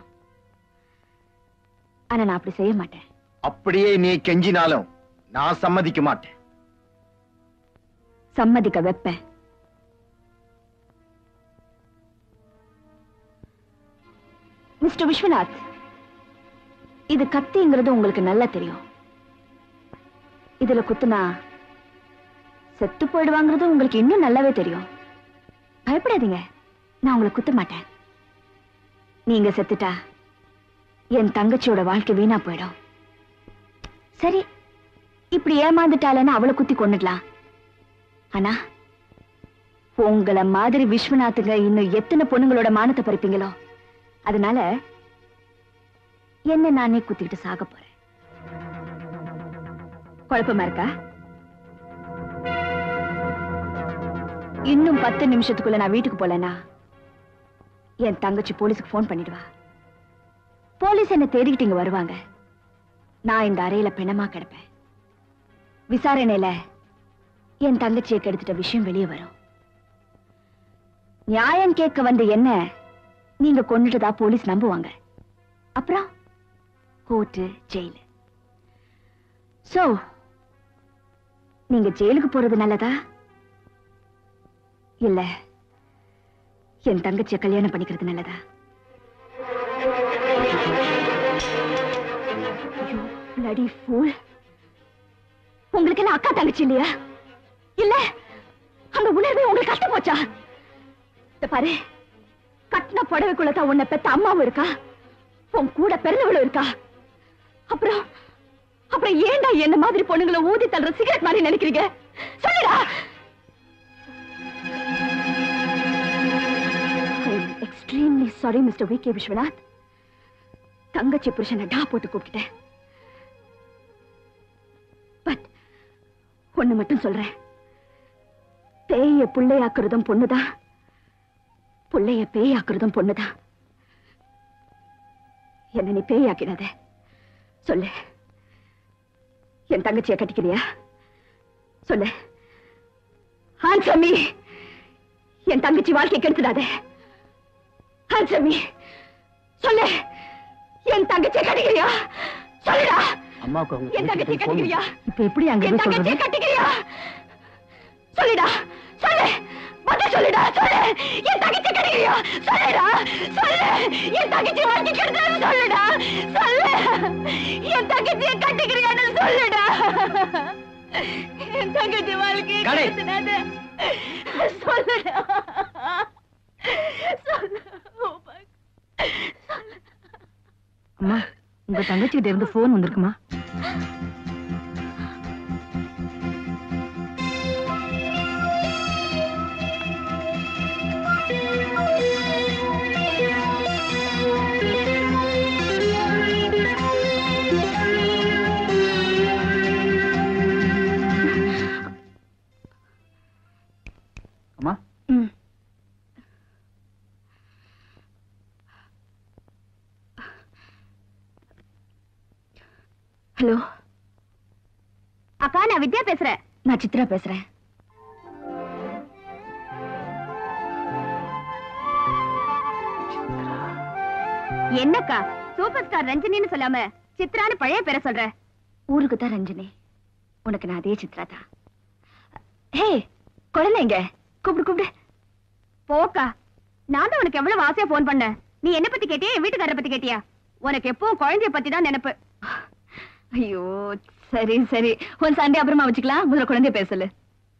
ஆனா நான் அப்படி செய்ய மாட்டேன். அப்படியே நீ கெஞ்சினாலும் நான் சம்மதிக்க மாட்டேன். சம்மதிக்க வைப்பேன். மிஸ்டர் விஸ்வநாத், இது கத்திங்கிறது உங்களுக்கு நல்லா தெரியும். இதுல குத்துனா செத்து போயிடுவாங்கிறது உங்களுக்கு இன்னும் நல்லாவே தெரியும். பயப்படாதீங்க, நான் உங்களை குத்த மாட்டேன். நீங்க செத்துட்டா என் தங்கச்சியோட வாழ்க்கை வீணா போயிடும். சரி, இப்படி ஏமாந்துட்டாலன்னு அவளை குத்தி கொண்டுடலாம். ஆனா உங்களை மாதிரி விஸ்வநாத்துங்க இன்னும் எத்தனை பொண்ணுங்களோட மானத்தை பறிப்பீங்களோ, அதனால என்ன நானே குத்திக்கிட்டு சாக போறேன். குழப்பமா இருக்கா? இன்னும் 10 நிமிஷத்துக்குள்ள நான் வீட்டுக்கு போலனா என் தங்கச்சி போலீஸுக்கு போன் பண்ணிடுவா. போலீஸ் என்ன தேடிக்கிட்டு இங்க வருவாங்க. நான் இந்த அறையில பிணமா கிடப்பேன். விசாரணையில என் தங்கச்சியை கெடுத்துட்ட விஷயம் வெளியே வரும். நியாயம் கேட்க வந்த என்ன நீங்க கொன்னுட்டதா போலீஸ் நம்புவாங்க. அப்புறம் கோர்ட்டு, ஜெயிலு. சோ நீங்க ஜெயிலுக்கு போறது நல்லதா இல்ல என் தங்கச்சியை கல்யாணம் பண்ணிக்கிறது நல்லதா? bloody fool. உங்களுக்கு என்ன அக்கா தங்கச்சி இல்லையா? இல்ல அந்த உணர்வே உங்களுக்கு கஷ்டம் போச்சா? பாரு, கட்டின புடவைக்குள்ளதான் உன்னை பெத்த அம்மாவும் இருக்கா, உன் கூட பிறந்தவளும் இருக்கா. அப்புறம் அப்புறம் ஏன்டா என்ன மாதிரி பொண்ணுங்களை ஊதி தள்ளுற சிகரெட் மாதிரி நினைக்கிறீங்க? சொல்லுடா. Extremely sorry mister V K Viswanath. தங்கச்சி புருஷனை டா போட்டு கூப்பிட்டேன். பட் ஒண்ணு மட்டும் சொல்றேன், பேய புள்ளையாக்குறதும் பொண்ணுதான், புள்ளைய பேயாக்குறதும் பொண்ணுதான். என்ன நீ பேயாக்கினத சொல்லு. என் தங்கச்சியை கட்டிக்கிறியா? சொல்லு. Answer me. என் தங்கச்சி வாழ்க்கை கெடுத்துடாத. Answer me. சொல்லு, என் தங்கச்சியை கட்டிக்கிறியா? சொல்லுடா. அம்மாவுக்கு என் தங்கச்சியை கட்டிக்கிறியா? இப்ப எப்படி அங்க என் போய் தங்கச்சியை சொல்றது? கட்டிக்கிறியா? சொல்லுடா, சொல்லு, மட்டும் சொல்லுடா, சொல்லு. என் தங்கச்சியை கட்டிக்கிறியா? சொல்லுடா, சொல்லு. என் தங்கச்சி வாங்கிக்கிறது சொல்லுடா, சொல்லு. என் தங்கச்சியை கட்டிக்கிறியான்னு சொல்லுடா. என் தங்கச்சி வாழ்க்கையை கெடுத்துடாத. சொல்லுடா, சொல்லு. அம்மா, உங்க தங்கச்சி கிட்ட இருந்து போன் வந்திருக்குமா? அம்மா, ஹலோ அக்கா, நான் வித்யா பேசுறேன். நான் சித்ரா பேசுறேன். என்னக்கா சூப்பர் ஸ்டார் ரஞ்சினின்னு சொல்லாம சித்ரான்னு பழைய பேரை சொல்ற? ஊருக்கு தான் ரஞ்சினி, உனக்கு நான் அதே சித்ரா தான். ஹே குழந்தைங்க, கூப்பிடு கூப்பிடு. போக்கா, நான் தான் உனக்கு எவ்வளவு ஆசையா போன் பண்ணேன். நீ என்ன பத்தி கேட்டியா, என் வீட்டுக்காரரை பத்தி கேட்டியா? உனக்கு எப்பவும் குழந்தைய பத்தி தான் நினைப்பு. ஐயோ சரி சரி, உன் சண்டே அப்புறமா வச்சுக்கலாம். முதல்ல குழந்தைய பேசல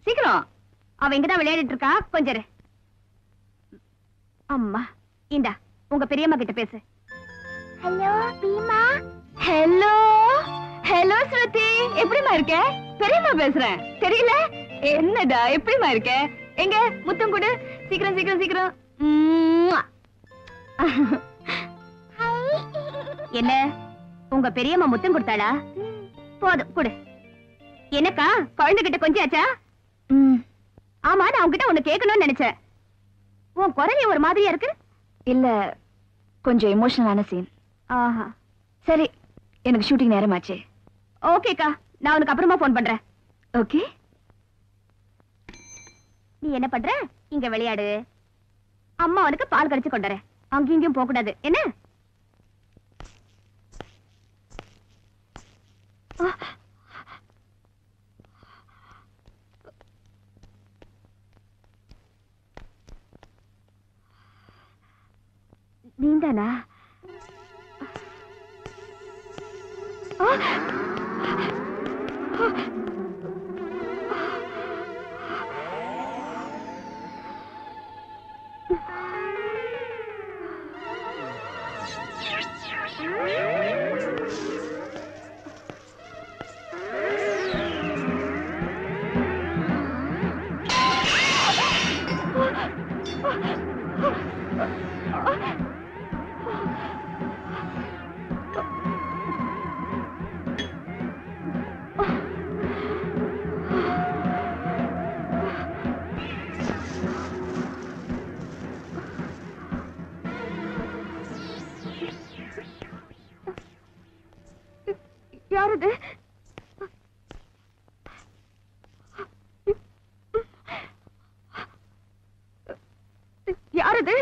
சீக்கிரம். அவ இங்கதான் விளையாடிட்டு இருக்கா, கொஞ்சம் இரு. அம்மா இந்தா உங்க பெரியம்மா கிட்ட பேசு. ஹலோ பீமா. ஹலோ ஹலோ ஸ்ருதி, எப்படிமா இருக்க? பெரியம்மா பேசுறேன், தெரியல? என்னடா எப்படிமா இருக்க? எங்க முத்தம் கொடு, சீக்கிரம் சீக்கிரம் சீக்கிரம். என்ன உங்க பெரியம்மா முத்தம் கொடுத்தாளா? போதும் கொடு. என்னக்கா குழந்தைகிட்ட கொஞ்சாச்சா? ஆமா, நான் உங்ககிட்ட ஒண்ணு கேட்கணும்னு நினைச்சேன். உன் குரல் ஒரு மாதிரியா இருக்கு. இல்ல, கொஞ்சம் எமோஷனலான சீன். ஆஹா சரி, எனக்கு ஷூட்டிங் நேரமாச்சு. ஓகேக்கா, நான் உனக்கு அப்புறமா போன் பண்றேன். ஓகே. நீ என்ன பண்ற? இங்க விளையாடு. அம்மா உனக்கு பால் கடிச்சு கொண்டுறேன். அங்கேயும் இங்கேயும் போக கூடாது என்ன? நீந்தானா? யாரது? யாரது?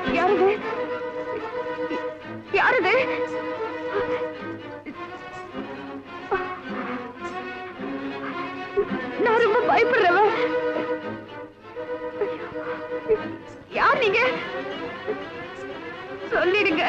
யாரது? யாரது? நான் ரொம்ப பயப்படுறவன். யார் நீங்க? சொல்லிடுங்க.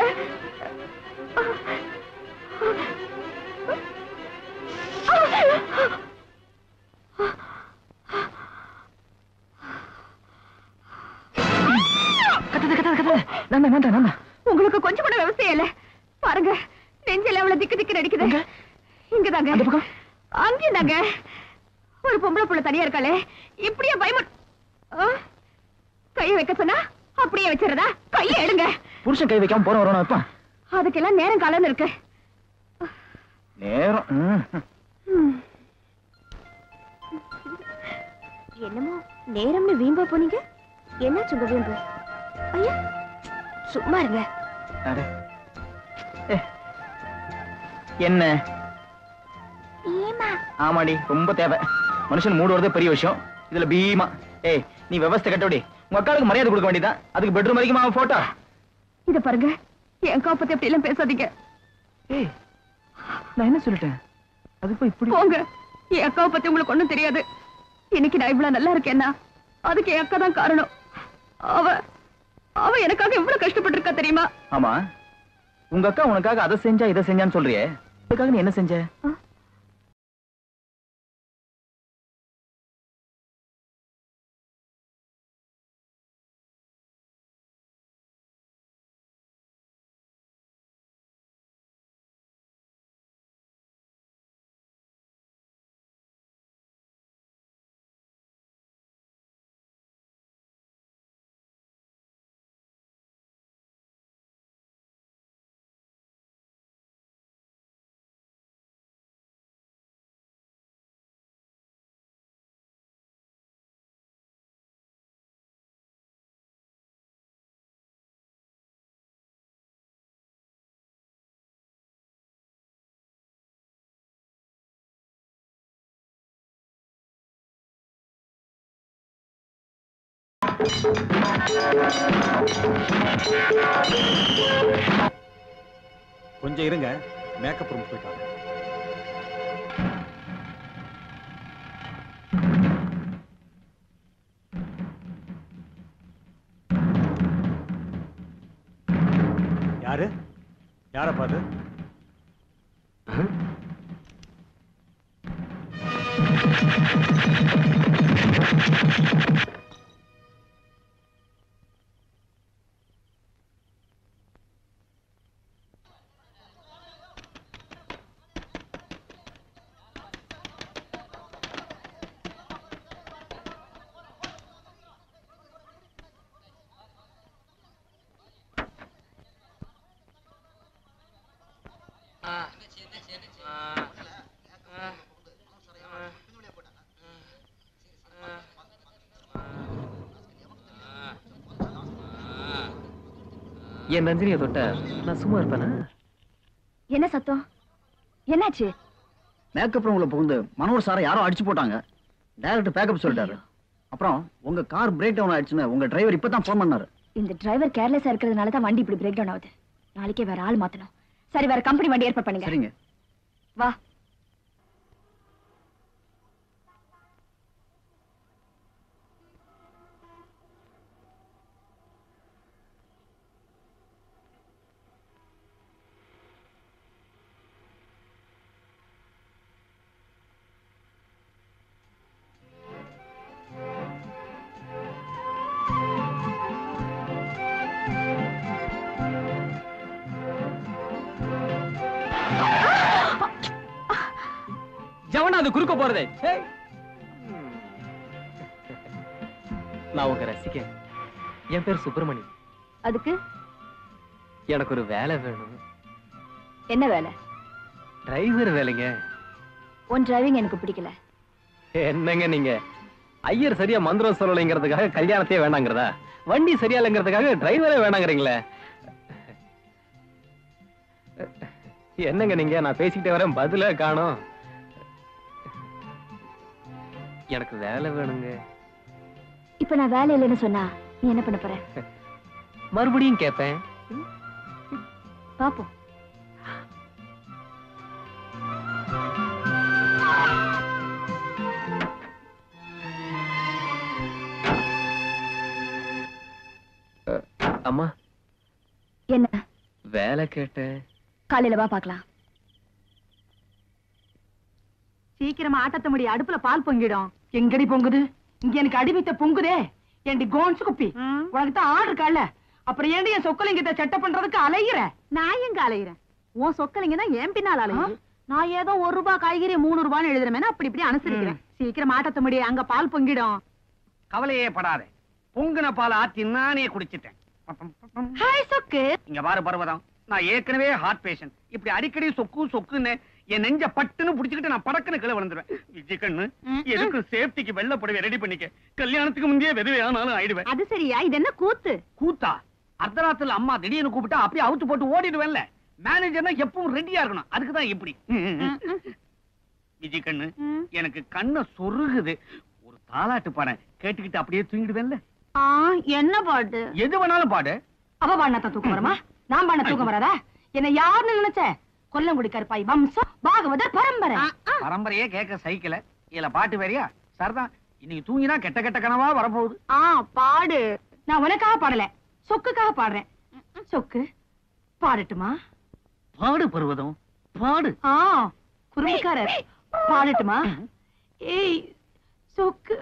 உங்களுக்கு கொஞ்சம் கூட விவசாயம் இல்ல பாருங்க. நெஞ்சில எவ்வளவு திக்கு திக்கு நடிக்குது. இங்கதாங்க, அங்கேதாங்க. ஒரு பொம்பளை புள்ள தனியா இருக்காளே, இப்படியே பயமா. கைய வைக்க சொன்னா அப்படியே வச்சிருதா? கைய எடுங்க. புருஷன் கை வைக்காம போற வரணும் இப்ப. அதுக்கெல்லாம் நேரம் காலம்னு இருக்கு. நேரம் என்னமோ நேரம்னு வீம்பா போனீங்க. என்ன சுங்க வீம்பு? ஐயா சும்மா இருங்க. என்ன ஆமாடி ரொம்ப தேவை. மனுஷன் மூடு வரதே பெரிய விஷயம். இதுல பீமா. ஏய் நீ விவஸ்தை கட்டோடி. உங்க அக்காளுக்கு மரியாதை கொடுக்க வேண்டியதான். அதுக்கு பெட்ரூம் வரைக்கும் அவன் போட்டோ. இத பாருங்க, என் அக்கா பத்தி அப்படி எல்லாம் பேசாதீங்க. ஏய் நான் என்ன சொல்லிட்டேன்? அதுக்கு போய் இப்படி போங்க. என் அக்காவை பத்தி உங்களுக்கு ஒண்ணும் தெரியாது. இன்னைக்கு நான் இவ்வளவு நல்லா இருக்கேன்னா அதுக்கு என் அக்கா தான் காரணம். அவ எனக்காக எவ்வளவு கஷ்டப்பட்டு இருக்கா தெரியுமா? ஆமா, உங்க அக்கா உனக்காக அதை செஞ்சா இதை செஞ்சான்னு சொல்றியே, அதுக்காக நீ என்ன செஞ்ச? கொஞ்சம் இருங்க, மேக்கப் ரூம் போயிட்டு வரேன். யாரு? யார பாரு? என் ரஞ்சினியை தொட்ட நான் சும்மா இருப்பேனா? என்ன சத்தம்? என்னாச்சு? மேக்கப் ரூம்ல புகுந்து மனோர் சாரை யாரோ அடிச்சு போட்டாங்க. டைரக்டர் பேக்கப் சொல்லிட்டாரு. அப்புறம் உங்க கார் பிரேக் டவுன் ஆயிடுச்சுன்னு உங்க டிரைவர் இப்பதான் போன் பண்ணாரு. இந்த டிரைவர் கேர்லெஸ்ஸா இருக்கிறதுனால தான் வண்டி இப்படி பிரேக் டவுன் ஆகுது. நாளைக்கே வேற ஆள் மாத்தணும். சரி, வேற கம்பெனி வண்டி ஏற்பாடு பண்ணுங்க. சரிங்க. வா. அது குறுக்க போறதே. நான் உங்க ரசிகன். என் பேர் சுப்பிரமணி. அதுக்கு எனக்கு ஒரு வேலை வேணும். என்ன வேலை? டிரைவர் வேலைங்க. உன் டிரைவிங் எனக்கு பிடிக்கல. என்னங்க நீங்க? ஐயர் சரியா மந்திரம் சொல்லலைங்கிறதுக்காக கல்யாணத்தையே வேண்டாங்கிறதா? வண்டி சரியா இல்லைங்கிறதுக்காக டிரைவரே வேண்டாங்கிறீங்களே? என்னங்க நீங்க? நான் பேசிக்கிட்டே வரேன், பதிலே காணோம். எனக்கு வேலை வேணுங்க. இப்ப நான் வேலை இல்லைன்னு சொன்னா நீ என்ன பண்ண போற? மறுபடியும் கேட்பேன். பாப்போம். அம்மா என்ன வேலை கேட்டேன்? காலையில வா பாக்கலாம். சீக்கிரமா ஆட்டத்த முடி, அடுப்புல பால் பொங்கிடும். எங்கடி பொங்குது? இங்க எனக்கு அடிவித்த பொங்குதே. ஏண்டி கோன்ஸ் குப்பி, உனக்கு தான் ஆர்டர் கால. அப்புறம் ஏண்டி என் சொக்கலிங்கத்தை சட்டை பண்றதுக்கு அலையிற? நான் எங்க அலையிறேன்? உன் சொக்கலிங்க தான் என் பின்னால் அலையுது. நான் ஏதோ 1 ரூபாய் காய்கறி 3 ரூபான்னு எழுதுறேன். அப்படி இப்படி அனுசரிக்கிறேன். சீக்கிரம் ஆட்டத்த முடி, அங்க பால் பொங்கிடும். கவலையே படாதே, பொங்குன பால் ஆத்தி நானே குடிச்சிட்டேன். ஹாய் சொக்கு. இங்க பாரு பர்வதம், நான் ஏற்கனவே ஹார்ட் பேஷண்ட். இப்படி அடிக்கடி சொக்கு சொக்குன்னு என் நெஞ்ச பட்டுன்னு புடிச்சுக்கிட்டு நான் படக்குன்னு கீழே விழுந்துருவேன். விஜய் கண்ணு, எதுக்கு சேஃப்டிக்கு வெள்ள புடவை ரெடி பண்ணிக்க. கல்யாணத்துக்கு முந்தைய விதவை ஆனாலும் ஆயிடுவேன். அது சரியா? இது என்ன கூத்து? கூத்தா? அர்த்தராத்துல அம்மா திடீர்னு கூப்பிட்டா அப்படியே அவுத்து போட்டு ஓடிடுவேன்ல. மேனேஜர்னா எப்பவும் ரெடியா இருக்கணும். அதுக்குதான் இப்படி. விஜி கண்ணு, எனக்கு கண்ணை சொருகுது. ஒரு தாலாட்டு பாட கேட்டுக்கிட்டு அப்படியே தூங்கிடுவேன்ல. என்ன பாட்டு? எது வேணாலும் பாடு. அவ பாடினா தூக்கம் வருமா? நான் பாடின தூக்கம் வராதா? என்ன யாருன்னு நினைச்ச? கொல்லங்குடி கருப்பாய் வம்சம் பாகவதர் பரம்பரை. பரம்பரையே கேட்க சைக்கிள இதுல பாட்டு வேறியா? சரிதான், இன்னைக்கு தூங்கினா கெட்ட கெட்ட கனவா வரப்போகுது. பாடு. நான் உனக்காக பாடல, சொக்குக்காக பாடுறேன். சொக்கு பாடட்டுமா? பாடு பருவதம், பாடு. குறும்புக்காரர் பாடட்டுமா? ஏய் சொக்கு.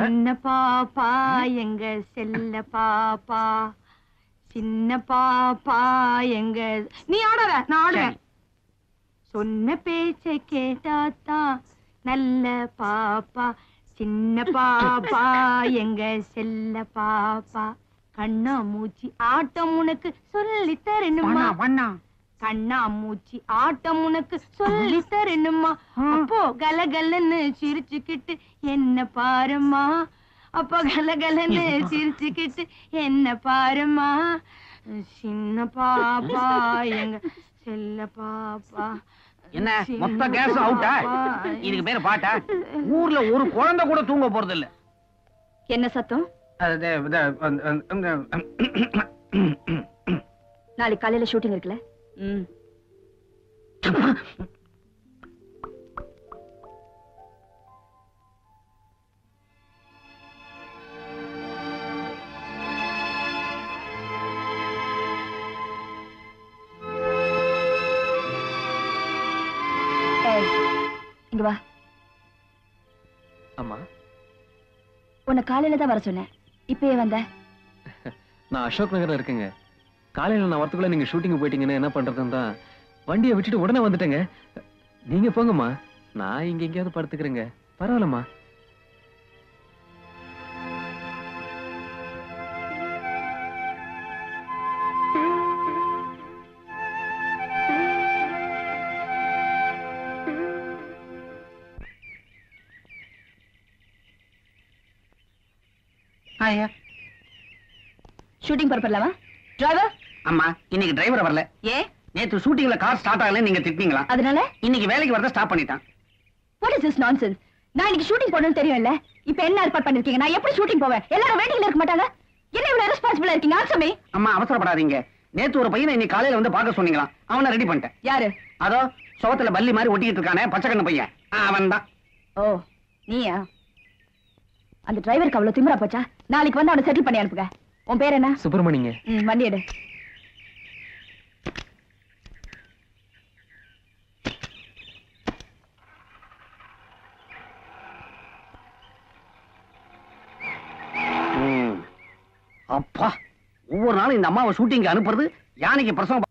சின்ன பாப்பா எங்க செல்ல பாப்பா, சின்ன பாப்பா எங்க. நீ ஆடாத, நான் ஆடுறேன். சொன்ன பேச்ச கேட்டாத்தா நல்ல பாப்பா, சின்ன பாப்பா எங்க செல்ல பாப்பா, கண்ணா மூச்சி ஆட்டம் உனக்கு சொல்லி தரணுமா? கண்ணா மூச்சி ஆட்டம் உனக்கு சொல்லி தரணுமா? அப்போ கலகலன்னு சிரிச்சுக்கிட்டு என்ன பாருமா, அப்போ கலகலன்னு சிரிச்சுக்கிட்டு என்ன பாருமா, சின்ன பாப்பா எங்க செல்ல பாப்பா. என்ன மொத்த கேஸ் அவுட்டா? இதுக்கு பேரு பாட்டா? ஊர்ல ஒரு குழந்தை கூட தூங்க போறது இல்ல. என்ன சத்தம்? நாளைக்கு காலையில ஷூட்டிங் இருக்குல்ல? இங்க வா. அம்மா, உன்னை காலையில தான் வர சொன்னேன், இப்பயே வந்த? நான் அசோக் நகர்ல இருக்கேங்க. காலையில நான் வரத்துக்குள்ள நீங்க ஷூட்டிங் போயிட்டீங்கன்னு என்ன பண்றதுன்னு தான் வண்டியை விட்டுட்டு உடனே வந்துட்டேங்க. நீங்க போங்கம்மா, நான் இங்க எங்கேயாவது படுத்துக்கிறேங்க. பரவாயில்லம்மா. ஷூட்டிங் பரப்பலாமா? டிரைவர். அம்மா, இன்னைக்கு டிரைவர் வரல. ஏ? நேத்து ஷூட்டிங்ல கார் ஸ்டார்ட் ஆகல, நீங்க திட்டிங்களா? அதனால இன்னைக்கு வேலைக்கு வரத ஸ்டாப் பண்ணிட்டான். What is this nonsense? நான் இன்னைக்கு ஷூட்டிங் போறேன்னு தெரியும்ல. இப்போ என்ன ஏற்பாடு பண்ணிருக்கீங்க? நான் எப்படி ஷூட்டிங் போவேன்? எல்லாரும் வெயிட்டிங்ல இருக்க மாட்டாங்க? என்ன இவ்வளவு ரெஸ்பான்சிபிளா இருக்கீங்க? Answer me. அம்மா, அவசரப்படாதீங்க. நேத்து ஒரு பையனை இன்னைக்கு காலையில வந்து பார்க்க சொன்னீங்களா? அவனை ரெடி பண்ணிட்டேன். யாரு? அதோ சோத்துல பல்லி மாதிரி ஒட்டிக்கிட்டு இருக்கானே, பச்சை கண்ணு பையன், அவன் தான். ஓ, நீயா? அந்த டிரைவருக்கு அவ்வளவு திமிரா போச்சா? நாளைக்கு வந்து அவனை செட்டில் பண்ணி அனுப்புங்க. உன் பேர் என்ன? சுப்பிரமணியங்க. வண்டி எடு. அப்பா, ஒவ்வொரு நாளும் இந்த அம்மாவை ஷூட்டிங் அனுப்புறது யானைக்கு பிரசவம்.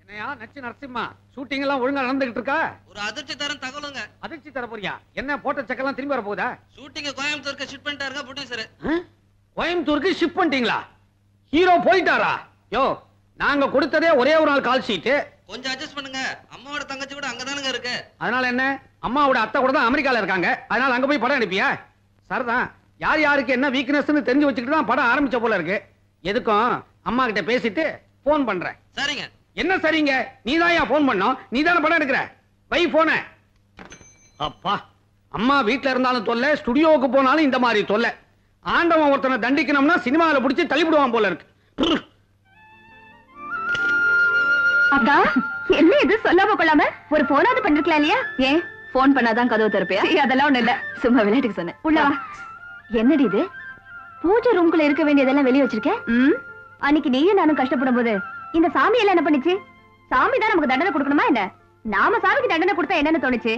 என்னையா நச்சு நரசிம்மா, ஷூட்டிங் எல்லாம் ஒழுங்கா நடந்துகிட்டு இருக்கா? ஒரு அதிர்ச்சி தரம் தகவலுங்க. அதிர்ச்சி தர போறியா? என்ன போட்ட செக்கெல்லாம் திரும்பி வர போகுதா? ஷூட்டிங் கோயம்புத்தூருக்கு ஷிஃப்ட் பண்ணிட்டாருங்க ப்ரொடியூசர். கோயம்புத்தூருக்கு ஷிஃப்ட் பண்ணிட்டீங்களா? ஹீரோ போயிட்டாரா? யோ, நாங்க கொடுத்ததே ஒரே ஒரு நாள் கால் ஷீட். கொஞ்சம் அட்ஜஸ்ட் பண்ணுங்க. அம்மாவோட தங்கச்சி கூட அங்கதானுங்க இருக்கு. அதனால என்ன? அம்மாவோட அத்தை கூட தான் அமெரிக்கால இருக்காங்க. அதனால அங்க போய் படம் அனுப்பியா? சரிதான், யார் யாருக்கு என்ன வீக்னஸ்னு தெரிஞ்சு வச்சுக்கிட்டு தான் படம் ஆரம்பிச்ச போல இருக்கு. எதுக்கும் அம்மா கிட்ட பேசிட்டு போன் பண்றேன். சரிங்க. என்ன சரிங்க? நீதான் போன் பண்ணோம், நீதானே படம் எடுக்கிற. வை போன. அப்பா, அம்மா வீட்டுல இருந்தாலும் தொல்லை, ஸ்டுடியோவுக்கு போனாலும் இந்த மாதிரி தொல்லை. ஆண்டவன் ஒருத்தனை தண்டிக்கணும்னா சினிமாவில பிடிச்சி தள்ளிவிடுவான் போல இருக்கு. அக்கா, என்ன இது சொல்லாம கொள்ளாம ஒரு போனாவது பண்ணிருக்கலாம் இல்லையா? ஏன் போன் பண்ணாதான் கதவு திறப்பியா? அதெல்லாம் ஒண்ணு இல்ல, சும்மா விளையாட்டுக்கு சொன்னேன். உள்ள வா. என்னடி இது? பூஜை ரூம்குள்ள இருக்க வேண்டியதெல்லாம் வெளியே வச்சிருக்கேன். அன்னைக்கு நீயும் நானும் கஷ்டப்படும் போது இந்த சாமி எல்லாம் என்ன பண்ணிச்சு? சாமி தான் நமக்கு தண்டனை கொடுக்கணுமா என்ன? நாம சாமிக்கு தண்டனை கொடுத்தா என்னன்னு தோணுச்சு,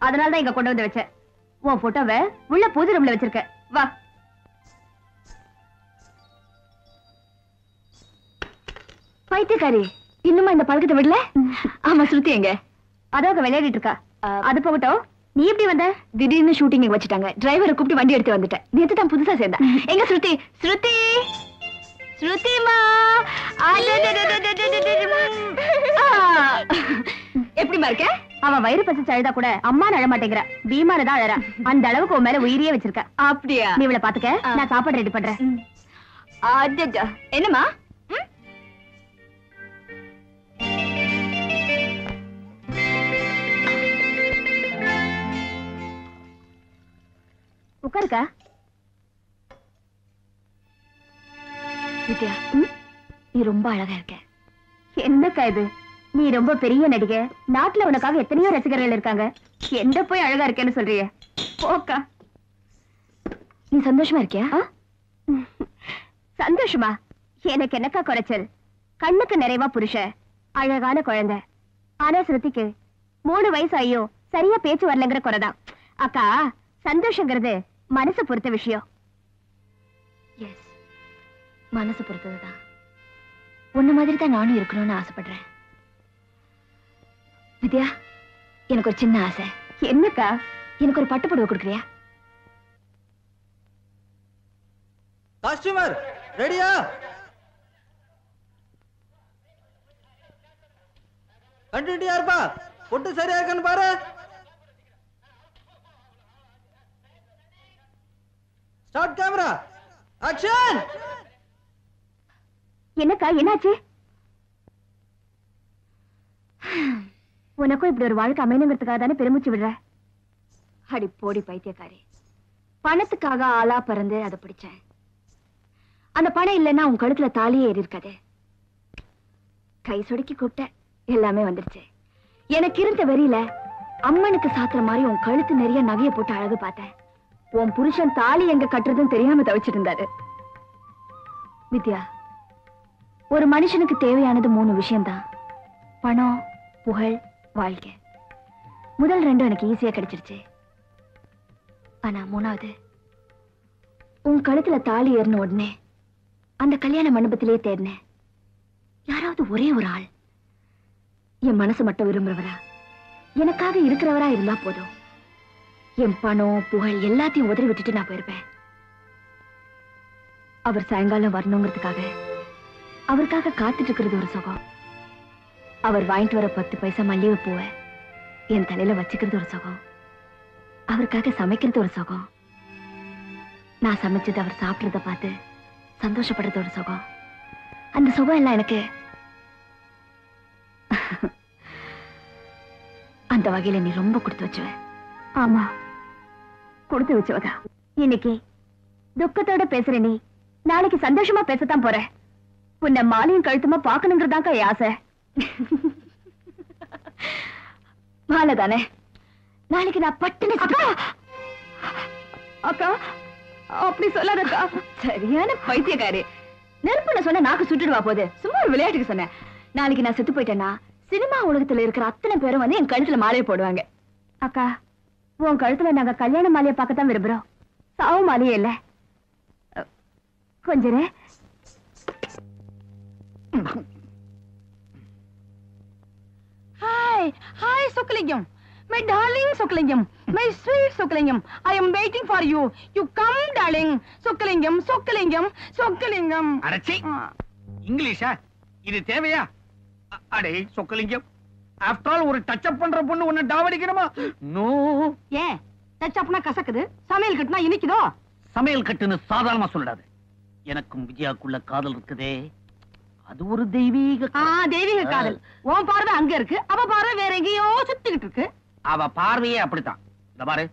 அதனாலதான் இங்க கொண்டு வந்து வச்சேன். உன் போட்டோவை உள்ள பூஜை ரூம்ல வச்சிருக்க. வா. பைத்தியக்காரி, இன்னுமா இந்த பழக்கத்தை விடல? ஆமா, ஸ்ருதி எங்க? அதாக விளையாடிட்டு இருக்கா. அது போகட்டும், நீ எப்படி வந்த? திடீர்னு ஷூட்டிங் வச்சுட்டாங்க, டிரைவரை கூப்பிட்டு வண்டி எடுத்து வந்துட்டேன். நேத்து தான் புதுசா சேர்ந்தா. எங்க ஸ்ருதி? ஸ்ருதி, ஸ்ருதிமா, எப்படிமா இருக்க? அவன் வயிறு பசிச்சு அழுதா கூட அம்மா அழ மாட்டேங்கிற, பீமால தான் அழறா. அந்த அளவுக்கு உன் மேல உயிரியே வச்சிருக்க. அப்படியா? நீ இவளை பாத்துக்க, நான் சாப்பாடு ரெடி பண்றேன். என்னமா? உட்காருக்கா. வித்யா, நீ ரொம்ப அழகா இருக்க. என்னக்கா இது? நீ ரொம்ப பெரிய நடிகை. நாட்டுல உனக்காக எத்தனையோ ரசிகர்கள் இருக்காங்க. எந்த போய் அழகா இருக்கேன்னு சொல்றிய? போக்கா. நீ சந்தோஷமா இருக்கியா? சந்தோஷமா? எனக்கு என்னக்கா குறைச்சல்? கண்ணுக்கு நிறைவா புருஷ, அழகான குழந்தை. ஆனா ஸ்ருதிக்கு 3 வயசு ஆயோ சரியா பேச்சு வரலங்கிற குறைதான். அக்கா, சந்தோஷங்கிறது மனசு பொறுத்த விஷயம். எஸ், மனசு பொறுத்ததுதான். உன்ன மாதிரி தான் நானும் இருக்கணும்னு ஆசைப்படுறேன். வித்யா, எனக்கு ஒரு சின்ன ஆசை. என்னக்கா? எனக்கு ஒரு பட்டு புடவை கொடுக்குறியா? காஸ்டியூமர் ரெடியா? கண்டினியூ இருப்பா. பொட்டு சரியா இருக்கான்னு பாரு. Start camera action. என்னக்கா, என்னாச்சு? உனக்கும் இப்படி ஒரு வாழ்க்கை அமையணுங்கிறதுக்காக தானே பெருமூச்சு விடுற? அடி போடி பைத்தியக்காரி. பணத்துக்காக ஆளா பறந்து அதை பிடிச்சேன். அந்த பணம் இல்லைன்னா உன் கழுத்துல தாலியே ஏறி இருக்காது. கை சொடுக்கி கூப்பிட்ட, எல்லாமே வந்துருச்சு. எனக்கு இருந்த வெறியில அம்மனுக்கு சாத்துற மாதிரி உன் கழுத்து நிறைய நகைய போட்டு அழகு பார்த்தேன். உன் புருஷன் தாலி எங்க கட்டுறதுன்னு தெரியாம தவிச்சிட்டு இருந்தாரு. வித்யா, ஒரு மனுஷனுக்கு தேவையானது 3 விஷயம்தான். பணம், புகழ், வாழ்க்கை. முதல் 2 எனக்கு ஈஸியா கிடைச்சிருச்சு. ஆனா 3வது, உன் கழுத்துல தாலி ஏறின உடனே அந்த கல்யாண மண்டபத்திலே தேடினேன். யாராவது ஒரே ஒரு ஆள் என் மனசு மட்டும் விரும்புறவரா, எனக்காக இருக்கிறவரா இருந்தா போதும். என் பணம், புகழ் எல்லாத்தையும் உதறி விட்டுட்டு நான் போயிருப்பேன். அவர் சாயங்காலம் வரணுங்கிறதுக்காக அவருக்காக காத்துட்டு இருக்கிறது ஒரு சுகம். அவர் வாங்கிட்டு வர 10 பைசா மல்லிகை பூவை என் தலையில வச்சுக்கிறது ஒரு சுகம். அவருக்காக சமைக்கிறது ஒரு சுகம். நான் சமைச்சது அவர் சாப்பிடுறத பார்த்து சந்தோஷப்படுறது ஒரு சுகம். அந்த சுகம் எல்லாம் எனக்கு அந்த வகையில நீ ரொம்ப கொடுத்து வச்சுவ. ஆமா, கொடுத்து வச்சவதா. இன்னைக்கு துக்கத்தோட பேசுற நீ நாளைக்கு சந்தோஷமா பேசத்தான் போற. உன்னை மாலையும் கழுத்துமா பாக்கணுங்கிறதாக்கா ஆசை. மாலை தானே, நாளைக்கு நான் பட்டுன்னு அக்கா. அப்படி சொல்லாதக்கா. சரியான பைத்தியக்காரி. நெருப்புன்னு சொன்ன நாக்கு சுட்டுடுவா போது. சும்மா ஒரு விளையாட்டுக்கு சொன்னேன். நாளைக்கு நான் செத்து போயிட்டேன்னா சினிமா உலகத்துல இருக்கிற அத்தனை பேரும் வந்து என் கழுத்துல மாலையை போடுவாங்க. அக்கா, உன் கழுத்துல நாங்க கல்யாண மாலையை பார்க்கத்தான் விரும்புறோம். சாவு மாலையே இல்ல. கொஞ்ச நேரம் Hi, hi Sokalingam. My darling Sokalingam. My sweet Sokalingam. I am waiting for you. You come, darling. Sokalingam, Sokalingam, Sokalingam. அடச்சி, இங்கிலீஷா? இது தேவையா? அடே சொக்கலிங்கம், ஆஃப்டர் ஆல் ஒரு டச் அப் பண்ற பொண்ணு உன்னை டாவடிக்கணுமா? நோ. ஏன் டச் அப்னா கசக்குது, சமையல் கட்டுனா இனிக்குதோ? சமையல் கட்டுன்னு சாதாரணமா சொல்லிடாது. எனக்கும் விஜயாக்குள்ள காதல் இருக்குதே, அது ஒரு தெய்வீக தெய்வீக காதல். உன் பார்வை அங்க இருக்கு, அவ பார்வை வேற எங்கேயோ சுத்திக்கிட்டு இருக்கு. அவ பார்வையே அப்படித்தான். இந்த பாரு,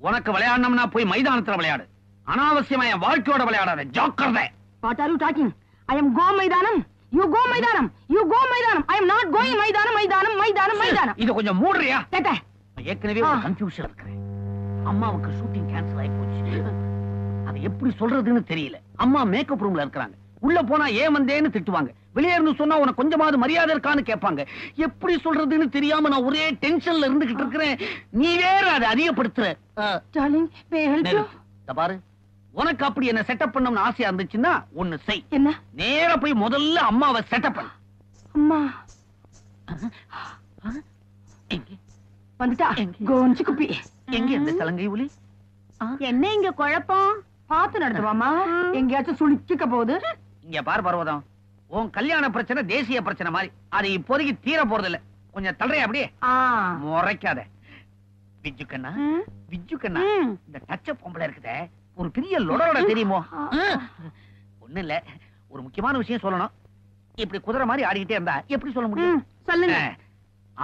உனக்கு விளையாடணும்னா போய் மைதானத்துல விளையாடு. அனாவசியமா என் வாழ்க்கையோட விளையாடாத. ஜாக்கிரதை. What are you talking? I am go மைதானம். You go மைதானம். You go மைதானம். I am not going மைதானம், மைதானம், மைதானம், மைதானம். இது கொஞ்சம் மூடுறியா? கேட்ட. ஏற்கனவே ஒரு கன்ஃபியூஷன் இருக்கிறேன். அம்மாவுக்கு ஷூட்டிங் கேன்சல் ஆகி போச்சு. அது எப்படி சொல்றதுன்னு தெரியல. அம்மா மேக்கப் ரூம்ல இருக்காங்க. உள்ள போனா ஏன் வந்தேன்னு திட்டுவாங்க. வெளியே இருந்து சொன்னா உனக்கு கொஞ்சமாவது மரியாதை இருக்கான்னு கேட்பாங்க. எப்படி சொல்றதுன்னு தெரியாம நான் ஒரே டென்ஷன்ல இருந்துகிட்டு இருக்கிறேன். நீ வேற அதை அதிகப்படுத்துற. Darling, may I help you? பாரு, உனக்கு அப்படி என்ன செட்டப் பண்ணணும்னு ஆசையா இருந்துச்சுன்னா ஒண்ணு செய். என்ன? நேரா போய் முதல்ல அம்மாவை செட்டப் பண்ணு. அம்மா வந்துட்டா. கோஞ்சி குப்பி. எங்க இந்த சலங்கை ஒலி? என்ன இங்க குழப்பம்? பார்த்து நடத்துவாமா, எங்கேயாச்சும் சுழிச்சுக்க போகுது. இங்க பார் பர்வதம், உன் கல்யாண பிரச்சனை தேசிய பிரச்சனை மாதிரி. அது இப்போதைக்கு தீர போறது இல்ல. கொஞ்சம் தள்ளுறியா அப்படியே? முறைக்காத. விஜு கண்ணா, விஜு கண்ணா, இந்த டச்ச பொம்பளை இருக்குதே, ஒரு பெரிய லொடோட தெரியுமோ? ஒண்ணு இல்ல, ஒரு முக்கியமான விஷயம் சொல்லணும். இப்படி குதிரை மாதிரி ஆடிக்கிட்டே இருந்தா எப்படி சொல்ல முடியும்? சொல்லுங்க.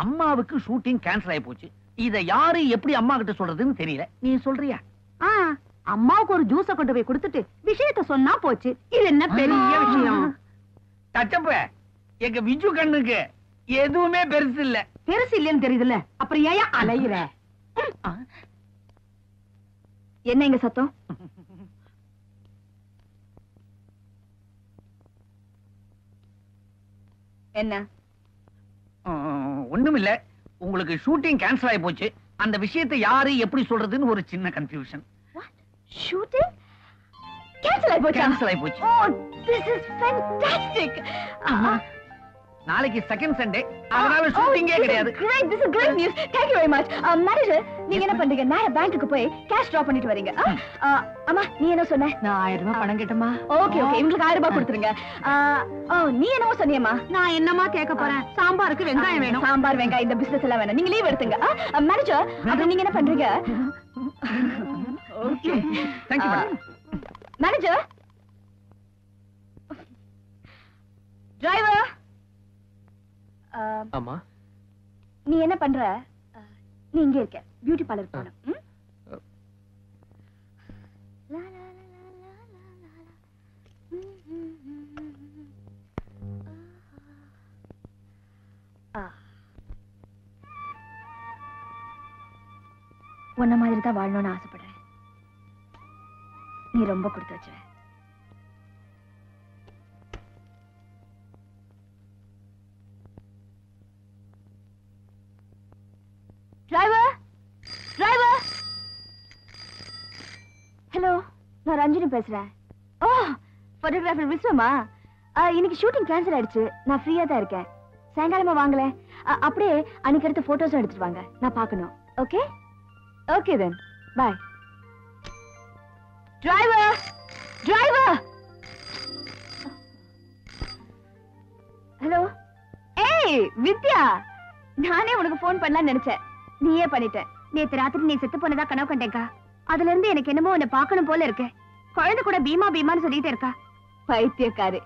அம்மாவுக்கு ஷூட்டிங் கேன்சல் ஆகி போச்சு. இத யாரு எப்படி அம்மா கிட்ட சொல்றதுன்னு தெரியல. நீ சொல்றியா? அம்மாவுக்கு ஒரு ஜூஸ கொண்டு போய் கொடுத்துட்டு விஷயத்த சொன்னா போச்சு. இது என்ன பெரிய விஷயம்? தச்சப்ப எங்க விஜு கண்ணுக்கு எதுவுமே பெருசு இல்ல. பெருசு இல்லன்னு தெரியுதுல்ல, அப்புறம் ஏன் அலையிற? என்ன இங்க சத்தம்? என்ன? ஒண்ணுமில்ல, உங்களுக்கு ஷூட்டிங் கேன்சல் ஆகி போச்சு. அந்த விஷயத்தை யாரு எப்படி சொல்றதுன்னு ஒரு சின்ன கன்ஃபியூஷன். ஷூட்டிங் கேன்சல் ஆயி போச்சு. கேன்சல் ஆகி போச்சு. Oh, this is fantastic. நாளைக்கு செகண்ட் சண்டே, அதனால ஷூட்டிங்கே கிடையாது. Great, this is great news. Thank you very much. Manager, நீங்க என்ன பண்றீங்க? நான் பேங்க்குக்கு போய் கேஷ் டிரா பண்ணிட்டு வரீங்க. அம்மா, நீ என்ன சொன்ன? நான் 1000 ரூபாய் பணம் கேட்டமா. ஓகே ஓகே, உங்களுக்கு 1000 ரூபாய் கொடுத்துருங்க. நீ என்னவோ சொன்னியம்மா? நான் என்னமா கேட்க போறேன்? சாம்பாருக்கு வெங்காயம் வேணும். சாம்பார் வெங்காயம் இந்த பிசினஸ் எல்லாம் வேணும். நீங்க லீவ் எடுத்துங்க. மேனேஜர், அப்புறம் நீங்க என்ன பண்றீங்க? Okay, Thank you, manager. Driver. ஆமா, நீ என்ன பண்ற? நீ இங்க இருக்க, பியூட்டி பார்லர் போணும். உன்ன மாதிரி தான் வாழணும்னு ஆசைப்படுறேன். நீ ரொம்ப கொடுத்து வச்ச. Driver, driver. ஹலோ, நான் ரஞ்சினி பேசுறேன். ஓ, போட்டோகிராஃபர் விஸ்வமா? இன்னைக்கு ஷூட்டிங் கேன்சல் ஆயிடுச்சு. நான் ஃப்ரீயா தான் இருக்கேன். சாயங்காலமா வாங்கல. அப்படியே அன்னைக்கு எடுத்த போட்டோஸ் எடுத்துட்டு வாங்க, நான் பார்க்கணும். Okay okay then bye. Driver, driver. Hello. ஏய் வித்யா, நானே உனக்கு போன் பண்ணலாம்னு நினைச்சேன், நீயே பண்ணிட்ட. நேத்து ராத்திரி நீ செத்து போனதா கனவு கண்டேக்கா. அதுல இருந்து எனக்கு என்னமோ உன்னை பார்க்கணும் போல இருக்கு. குழந்தை கூட பீமா பீமான்னு சொல்லிட்டே இருக்கா. பைத்தியக்காரு.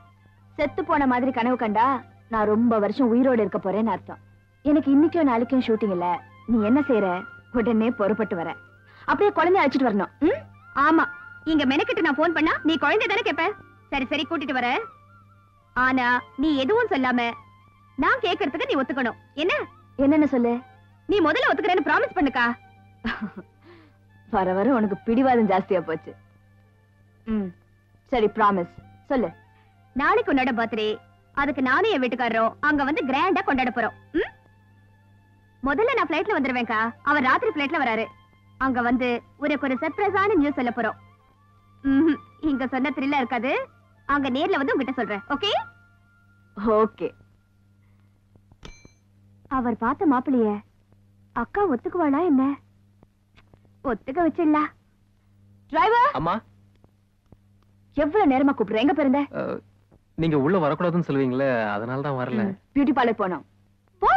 செத்து போன மாதிரி கனவு கண்டா நான் ரொம்ப வருஷம் உயிரோடு இருக்க போறேன்னு அர்த்தம். எனக்கு இன்னைக்கும் நாளைக்கும் ஷூட்டிங் இல்ல. நீ என்ன செய்யற? உடனே பொறுப்பட்டு வர. அப்படியே குழந்தைய அழைச்சிட்டு வரணும். ஆமா, இங்க மெனக்கிட்டு நான் போன் பண்ணா நீ குழந்தை தானே கேப்ப. சரி சரி, கூட்டிட்டு வர. ஆனா நீ எதுவும் சொல்லாம நான் கேட்கறதுக்கு நீ ஒத்துக்கணும். என்ன? என்னன்னு சொல்லு. நீ முதல்ல ஒத்துக்கிறேன்னு ப்ராமிஸ் பண்ணுக்கா. வர வர உனக்கு பிடிவாதம் ஜாஸ்தியா போச்சு. சரி, ப்ராமிஸ் சொல்லு. நாளைக்கு உன்னோட பர்த்டே. அதுக்கு நானும் என் வீட்டுக்காரரும் அங்க வந்து கிராண்டா கொண்டாட போறோம். முதல்ல நான் பிளைட்ல வந்துருவேன்க்கா. அவர் ராத்திரி பிளைட்ல வராரு. அங்க வந்து உனக்கு ஒரு சர்ப்ரைஸான நியூஸ் சொல்ல போறோம். இங்க சொன்ன த்ரில்லா இருக்காது. அங்க நேர்ல வந்து உங்ககிட்ட சொல்றேன். Okay okay. அவர் பார்த்த மாப்பிளைய அக்கா ஒத்துக்குவாளா என்ன? ஒத்துக்க வச்சிடலாம். டிரைவர். அம்மா, எவ்வளவு நேரமா கூப்பிடுற? எங்க போயிருந்த? நீங்க உள்ள வரக்கூடாதுன்னு சொல்லுவீங்களே, அதனால தான் வரல. பியூட்டி பார்லர் போனோம். போ.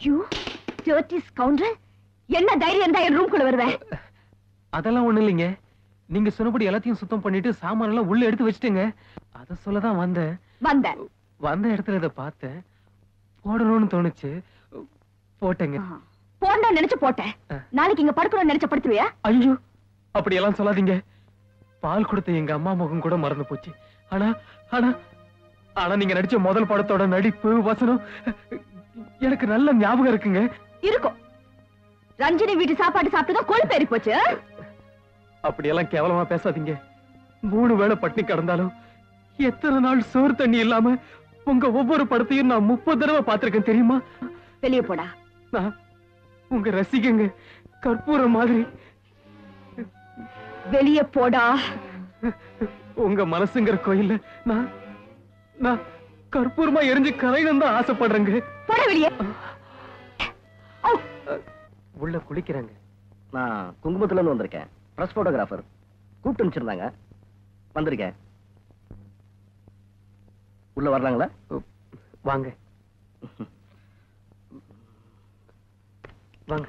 யூ dirty scoundrel, என்ன தைரியம் இருந்தா என் ரூம்குள்ள வருவேன்? அதெல்லாம் ஒண்ணு இல்லைங்க. நீங்க சொன்னபடி எல்லாத்தையும் சுத்தம் பண்ணிட்டு சாமான எல்லாம் உள்ள எடுத்து வச்சிட்டீங்க. அத சொல்லதான் வந்தேன். வந்த இடத்துல இத பார்த்தேன். போடணும்னு தோணுச்சு. போட்டேங்க. போடணும்னு நினைச்சு போட்டேன். நாளைக்கு இங்க படுக்கணும்னு நினைச்ச படுத்துவியா? ஐயோ, அப்படி எல்லாம் சொல்லாதீங்க. பால் கொடுத்த எங்க அம்மா முகம் கூட மறந்து போச்சு. ஆனா ஆனா ஆனா நீங்க நடிச்ச முதல் படத்தோட நடிப்பு வசனம் எனக்கு நல்ல ஞாபகம் இருக்குங்க. இருக்கும். ரஞ்சினி வீட்டு சாப்பாடு சாப்பிட்டுதான் கொழுப்பு ஏறி போச்சு. அப்படியெல்லாம் கேவலமா பேசாதீங்க. 3 வேளை பட்டினி கிடந்தாலும் எத்தனை நாள் சோறு தண்ணி இல்லாம உங்க ஒவ்வொரு படத்தையும் நான் 30 தடவை பார்த்திருக்கேன் தெரியுமா? வெளியே போடா. நான் உங்க ரசிகங்க, கற்பூரம் மாதிரி. வெளியே போடா. உங்க மனசுங்கிற கோயில்ல நான் நான் கற்பூரமா எரிஞ்சு கரையணும் தான் ஆசைப்படுறேங்க. போட வெளியே. உள்ள குளிக்கிறாங்க. நான் குங்குமத்துல இருந்து வந்திருக்கேன். பிரஸ் போட்டோகிராஃபர் கூப்பிட்டு அனுப்பிச்சிருந்தாங்க. வந்திருக்கேன். உள்ள வரலாங்களா? வாங்க வாங்க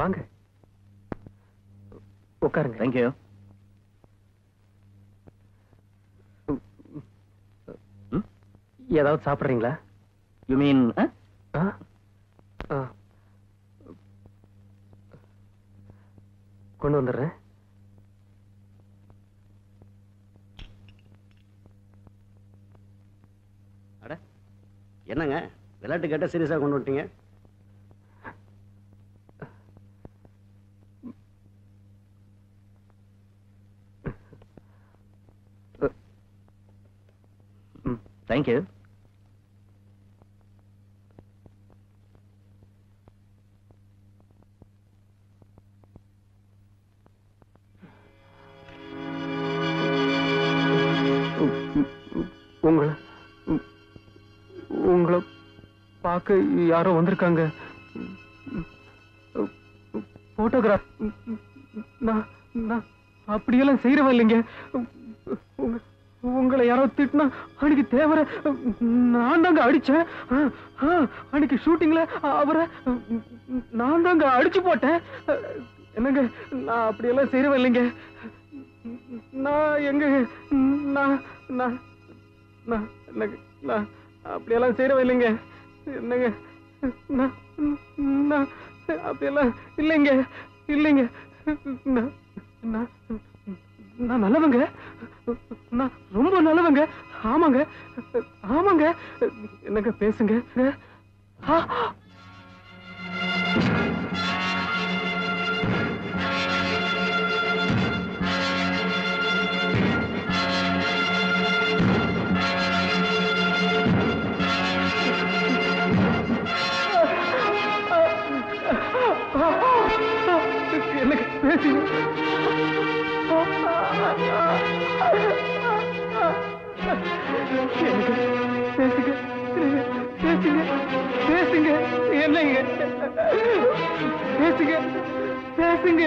வாங்க உட்காருங்க. தேங்க்யூ. ஏதாவது சாப்பிடுறீங்களா? யூ மீன் கொண்டு வந்துடுறேன். அட என்னங்க விளையாட்டு கேட்ட சீரியஸா கொண்டு வந்துட்டீங்க? தேங்க்யூ. உங்களை பார்க்க யாரோ வந்திருக்காங்க. போட்டோகிராஃப். நான் அப்படியெல்லாம் செய்யறவ இல்லைங்க. உங்களை யாரோ திட்டினா அன்னைக்கு தேவர நான் தாங்க அடிச்சேன். அன்னைக்கு ஷூட்டிங்ல அவரை நான் தாங்க அடிச்சு போட்டேன். என்னங்க நான் அப்படியெல்லாம் செய்யறவ இல்லைங்க. நான் எங்க நான் நான் நான் நான் அப்படியெல்லாம் செய்யறவ இல்லைங்க. என்னங்க நான் நான் அப்படியெல்லாம் இல்லைங்க இல்லைங்க. நான் நான் நல்லவங்க. நான் ரொம்ப நல்லவங்க. ஆமாங்க ஆமாங்க. என்னங்க பேசுங்க. எனக்கு பேசுங்க. பேசுங்க பேசுங்க பேசுங்க. என்னங்க பேசுங்க பேசுங்க.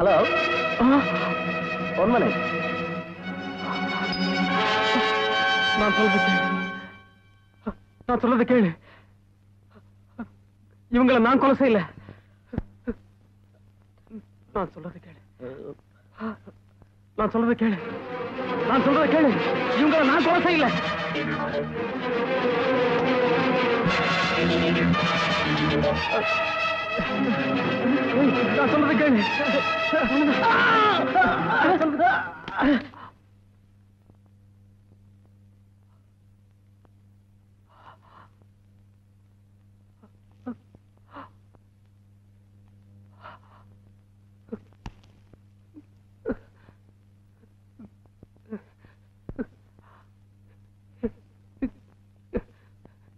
Hello, 1 minute. நான் சொல்றது கேளு. இவங்களை நான் கொலை செய்யல. நான் சொல்றது கேளு. நான் சொல்றது கேளு. நான் சொல்றது கேளு. இவங்களை நான் கொலை செய்யல. நான் சொல்றது கேளு.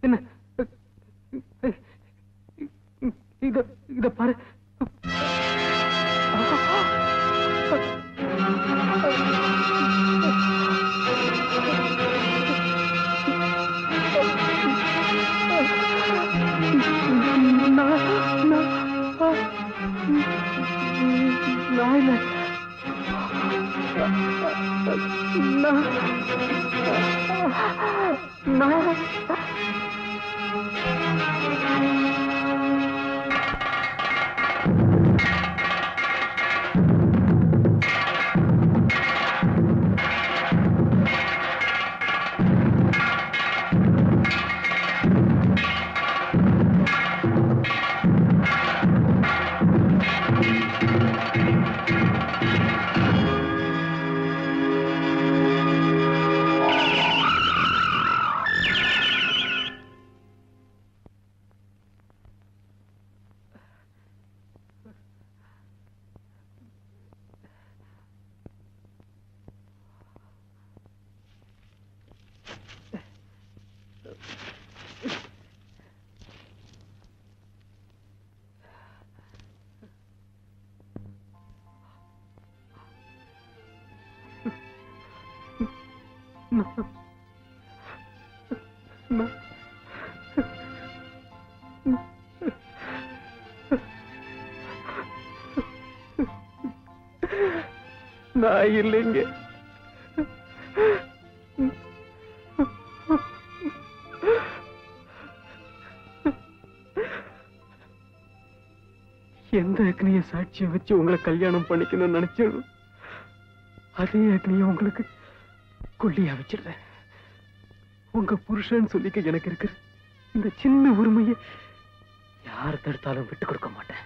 என்ன இத பாரு. நான் இல்ல. நான் இல்லைங்க. எந்த அக்னிய சாட்சியை வச்சு உங்களை கல்யாணம் பண்ணிக்கணும்னு நினைச்சோம், அதே அக்னிய உங்களுக்கு கொல்லியா வச்சிருந்தேன். உங்க புருஷன் சொல்லிக்க எனக்கு இருக்கிற இந்த சின்ன உரிமையை யார் தடுத்தாலும் விட்டு கொடுக்க மாட்டேன்.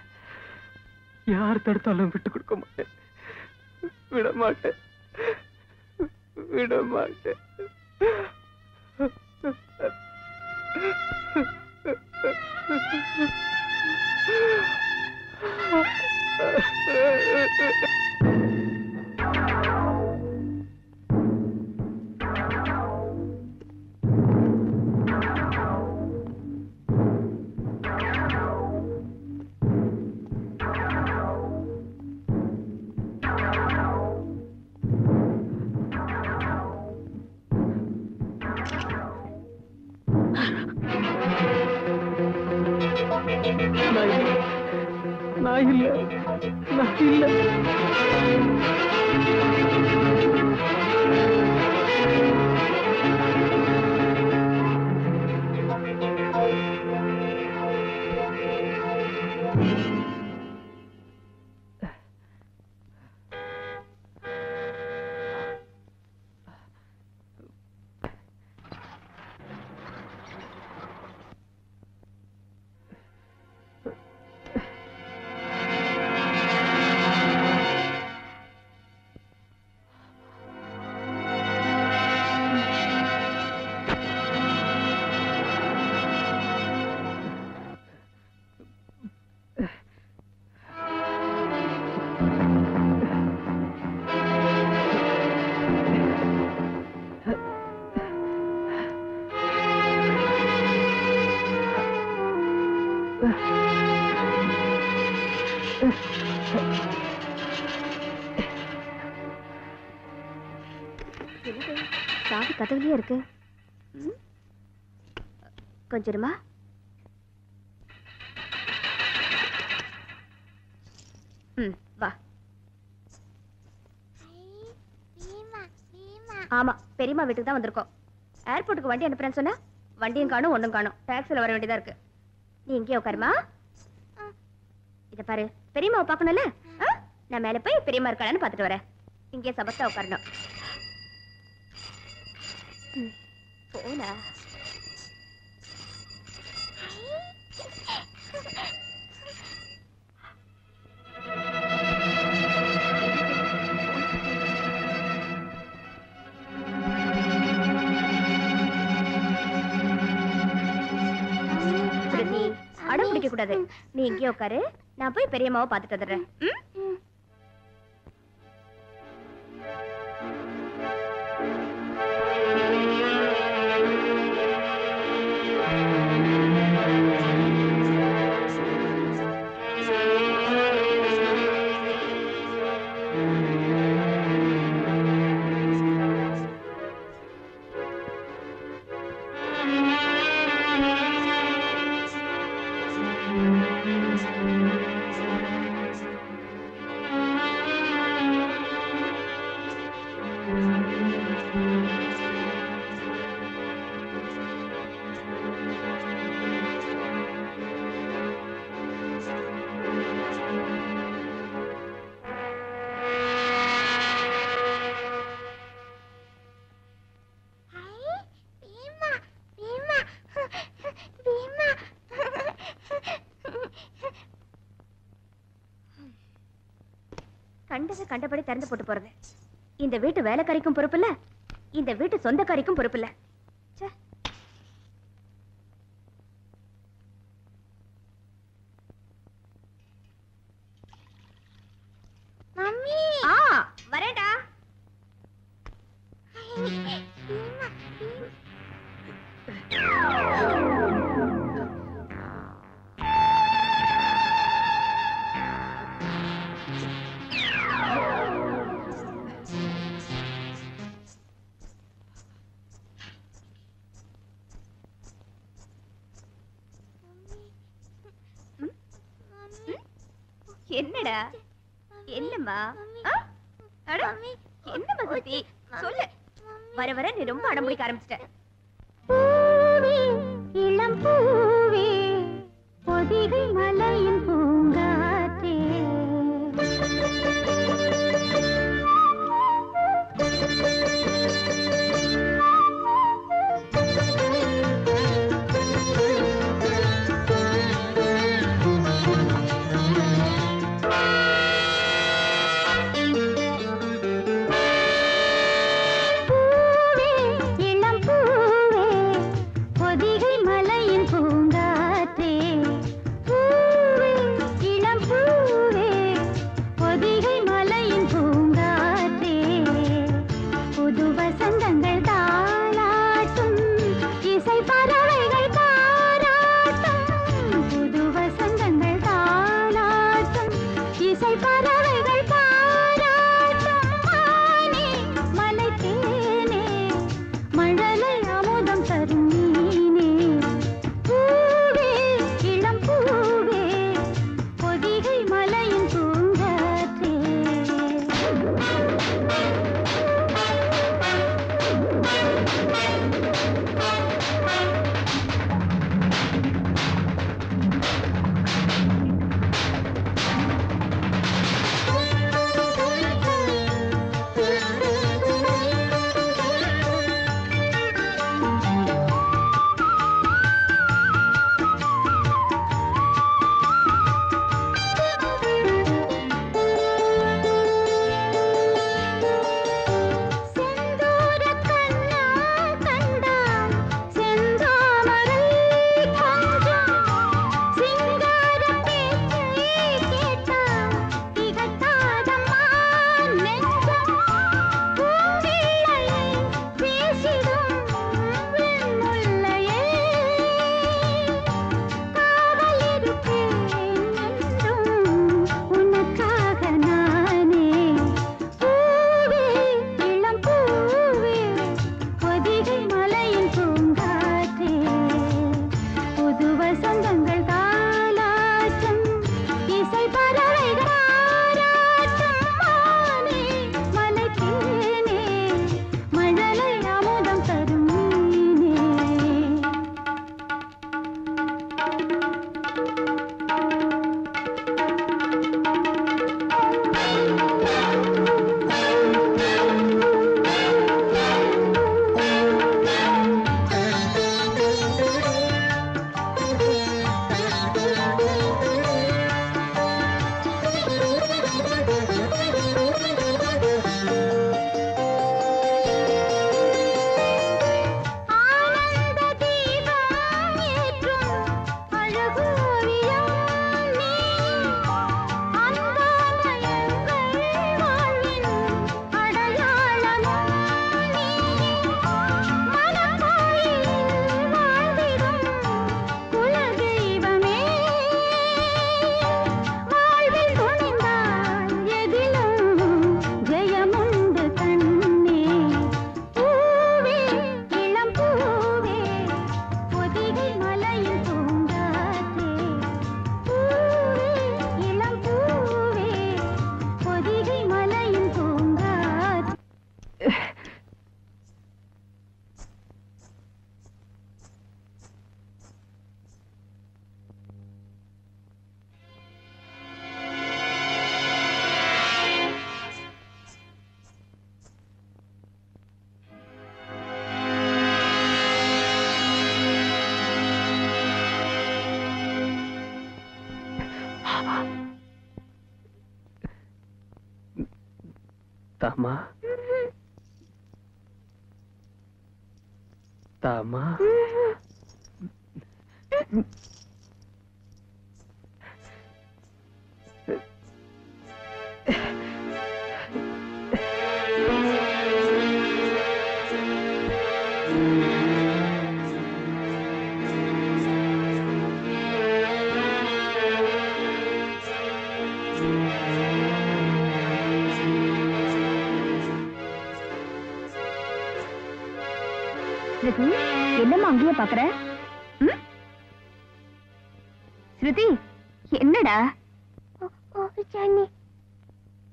யார் தடுத்தாலும் விட்டு கொடுக்க மாட்டேன். விட மாட்டேன். விட மாட்டேன். நான் இல்ல. நான் இல்ல. சாவி கதவுலயே இருக்கு. கொஞ்சமா வா. ஆமா, பெரியம்மா வீட்டுக்கு தான் வந்திருக்கோம். ஏர்போர்ட்டுக்கு வண்டி அனுப்புறேன்னு சொன்னா வண்டியும் காணும் ஒண்ணும் காணும். டாக்ஸில வர வேண்டியதா இருக்கு. நீ இங்கே உட்காருமா. இத பாரு, பெரியம்மாவை பார்க்கணும்ல. நான் மேல போய் பெரியம்மா இருக்காளான்னு பார்த்துட்டு வரேன். இங்கே சபத்தா உட்காரணும். போனா அடம் பிடிக்க கூடாது. நீ இங்கே உட்காரு, நான் போய் பெரியம்மாவை பார்த்துட்டு வந்துடுறேன். கண்டதை கண்டபடி திறந்து போட்டு போறது. இந்த வீட்டு வேலைக்காரிக்கும் பொறுப்பு இல்ல, இந்த வீட்டு சொந்தக்காரிக்கும் பொறுப்பு இல்ல. மம்மி வரேடா. என்னடா? என்னம்மா? என்ன வசதி சொல்லு. வர வர நீ ரொம்ப அடம் பிடிக்க ஆரம்பிச்சிட்ட. இளம் பூவே, பொதிகை மலையின் பூங்காற்றே, இளம் பூ தாமா தாமா என்னம்மா அங்கேயே பாக்குற? ஸ்ருதி என்னடா?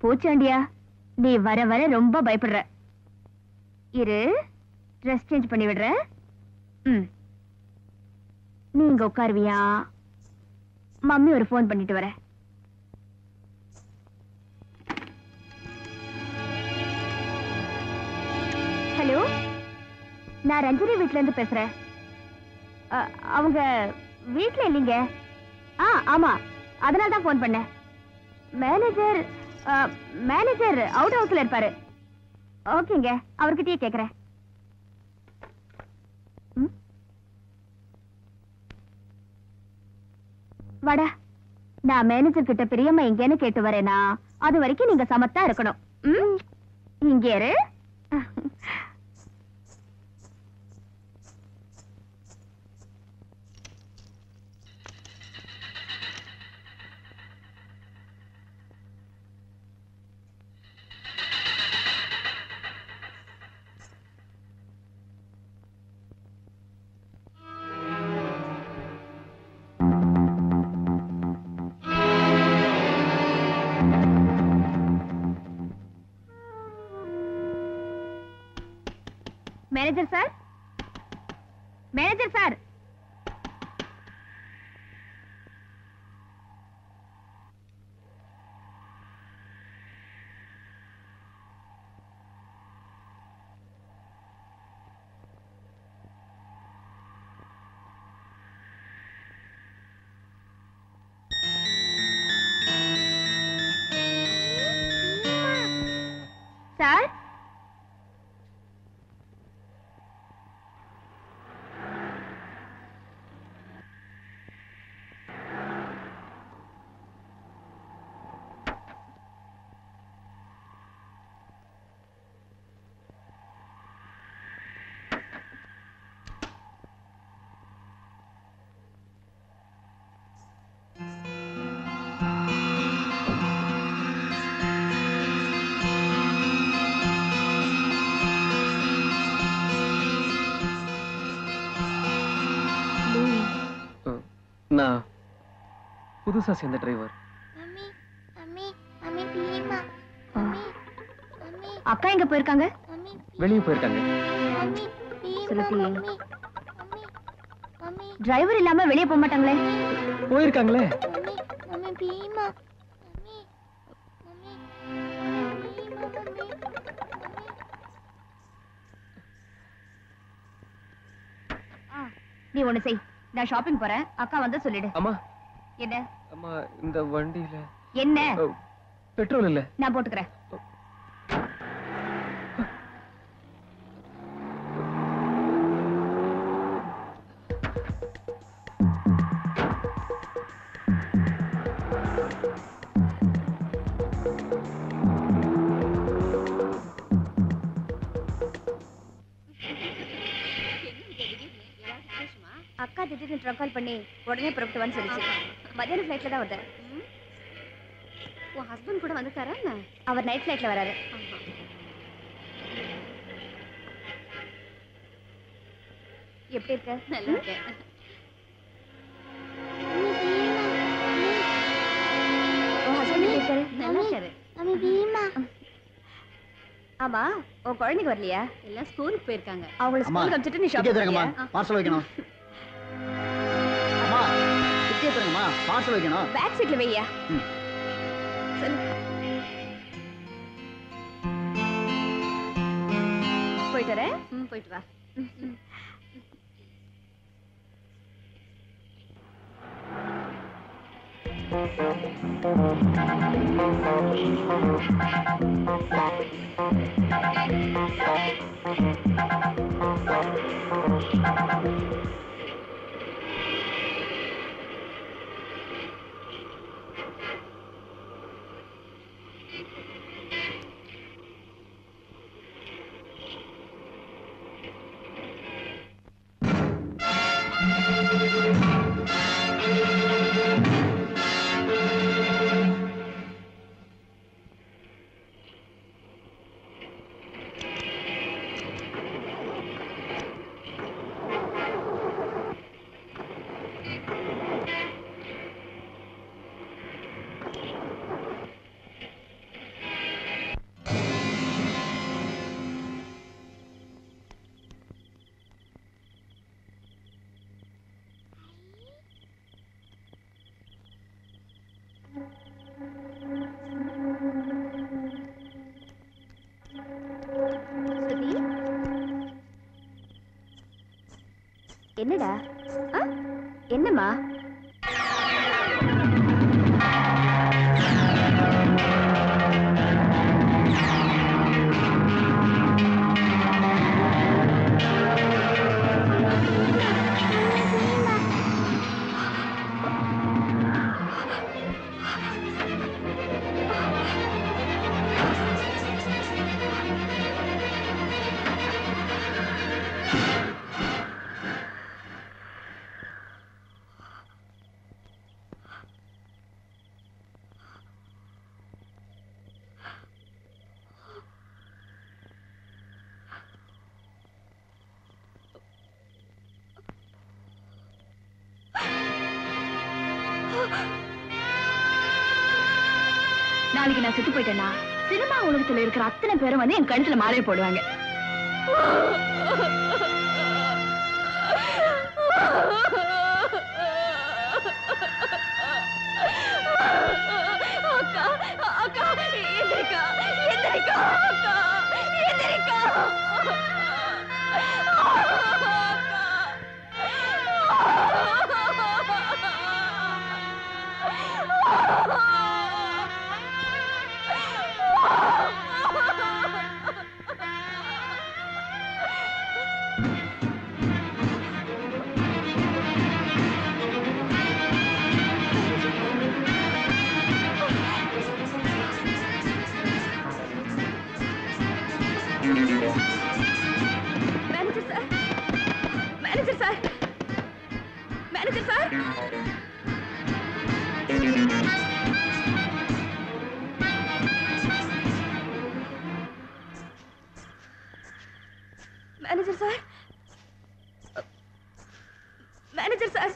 பூச்சாண்டியா? நீ வர வர ரொம்ப பயப்படுற. இரு, ட்ரெஸ் சேஞ்ச் பண்ணி விடுற. நீ இங்க உட்காருவியா? மம்மி ஒரு போன் பண்ணிட்டு வர. ஹலோ, நான் ரஞ்சினி வீட்ல இருந்து பேசுறேன். அவங்க வீட்ல இல்லைங்க. ஆமா, அதனால தான் போன் பண்ணேன். மேனேஜர் அவுட் ஹவுஸ்ல இருப்பாரு. ஓகேங்க, அவர்கிட்டயே கேக்குறேன். வாடா, நான் மேனேஜர் கிட்ட பிரியம்மா எங்கேன்னு கேட்டு வரேனா, அது வரைக்கும் நீங்க சமத்தா இருக்கணும். இங்கே இரு. Manager sir, manager sir, sir, நான் புதுசா சேர்ந்த டிரைவர். அக்கா எங்க போயிருக்காங்க? வெளியே போயிருக்காங்க. டிரைவர் இல்லாம வெளியே போக மாட்டாங்களே? போயிருக்காங்களே. நீ ஒண்ணு செய், நான் ஷாப்பிங் போறேன், அக்கா வந்து சொல்லிடு. அம்மா, என்ன? அம்மா, இந்த வண்டியில என்ன? பெட்ரோல் இல்ல. நான் போட்டுக்கிறேன். அக்கா திடீர்னு ட்ரக் கால் பண்ணி உடனே புறப்பட்டு வந்து சொல்லிச்சு. மத்தியானம் ஃபிளைட்ல தான் வந்தேன். உன் ஹஸ்பண்ட் கூட வந்துட்டாரா? அவர் நைட் ஃபிளைட்ல வராரு. எப்படி இருக்க? நல்லா இருக்கேன். உன் ஹஸ்பண்ட் எப்படி இருக்காரு? நல்லா இருக்காரு. ஆமா, உன் குழந்தைங்க வரலையா? எல்லாம் ஸ்கூலுக்கு போயிருக்காங்க. அவங்கள ஸ்கூலுக்கு அனுப்பிச்சிட்டு நீ ஷாப்பிங் போறியா? பார்சல் வைக்கணும். அம்மா, டிக்கெட் எடுங்கம்மா, பார்சல் வைக்கணும். பேக் சீட்ல வையா. சொல்லு. போயிட்டு வரேன். போயிட்டு வா. என்னடா என்னம்மா? நாளைக்கு நான் செத்து போயிட்டேன்னா சினிமா உலகத்துல இருக்கிற அத்தனை பேரும் வந்து என் கழுத்துல மாலை போடுவாங்க. அக்கா அக்கா எந்திரிக்கா எந்திரிக்கா அக்கா எந்திரிக்கா. Manager sir manager sir manager sir manager sir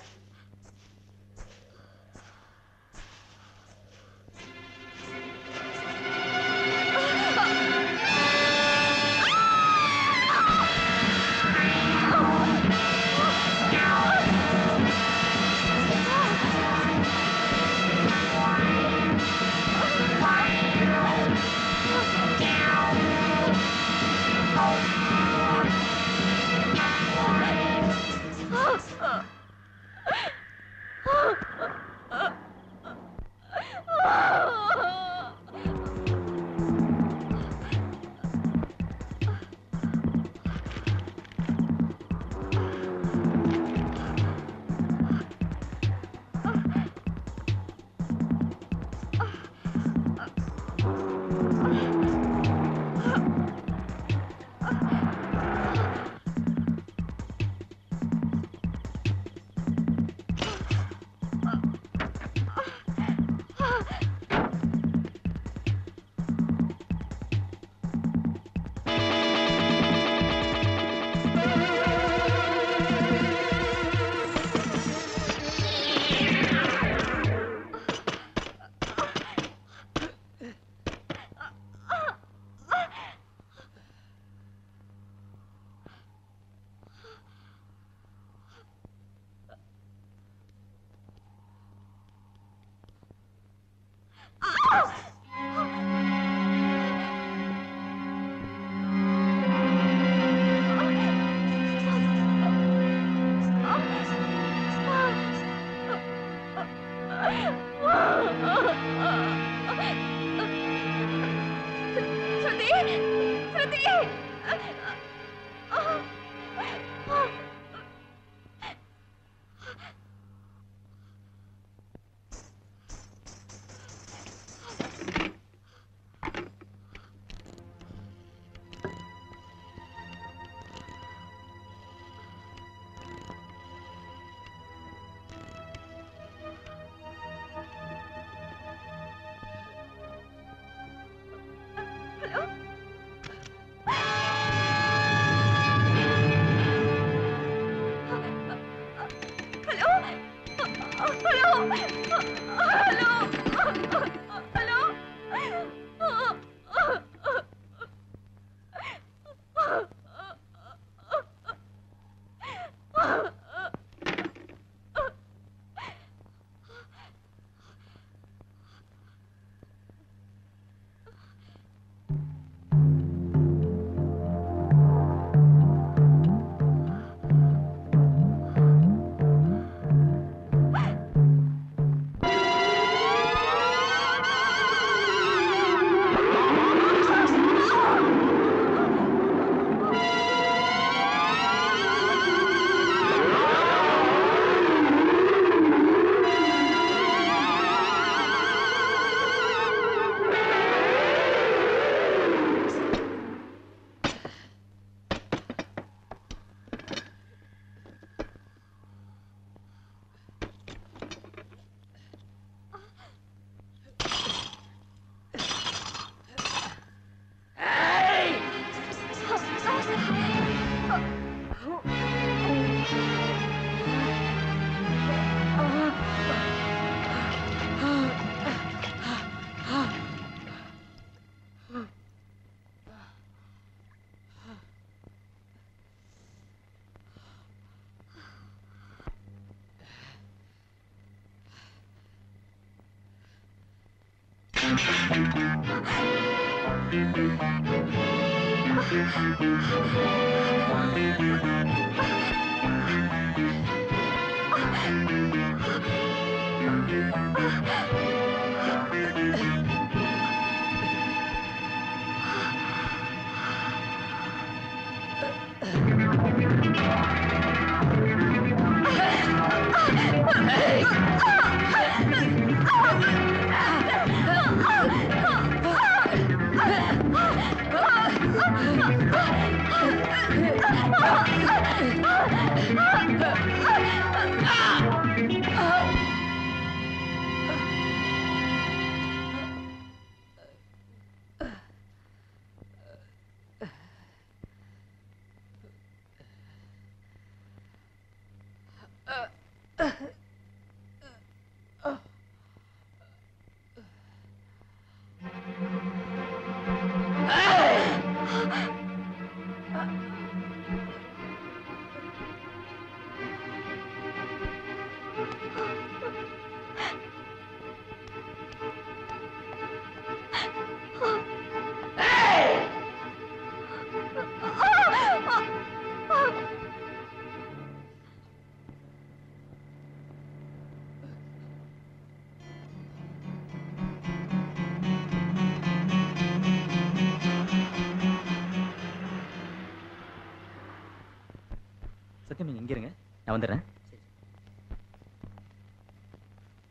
சத்தியம், நீங்க இங்க இருங்க, நான் வந்துடுறேன்.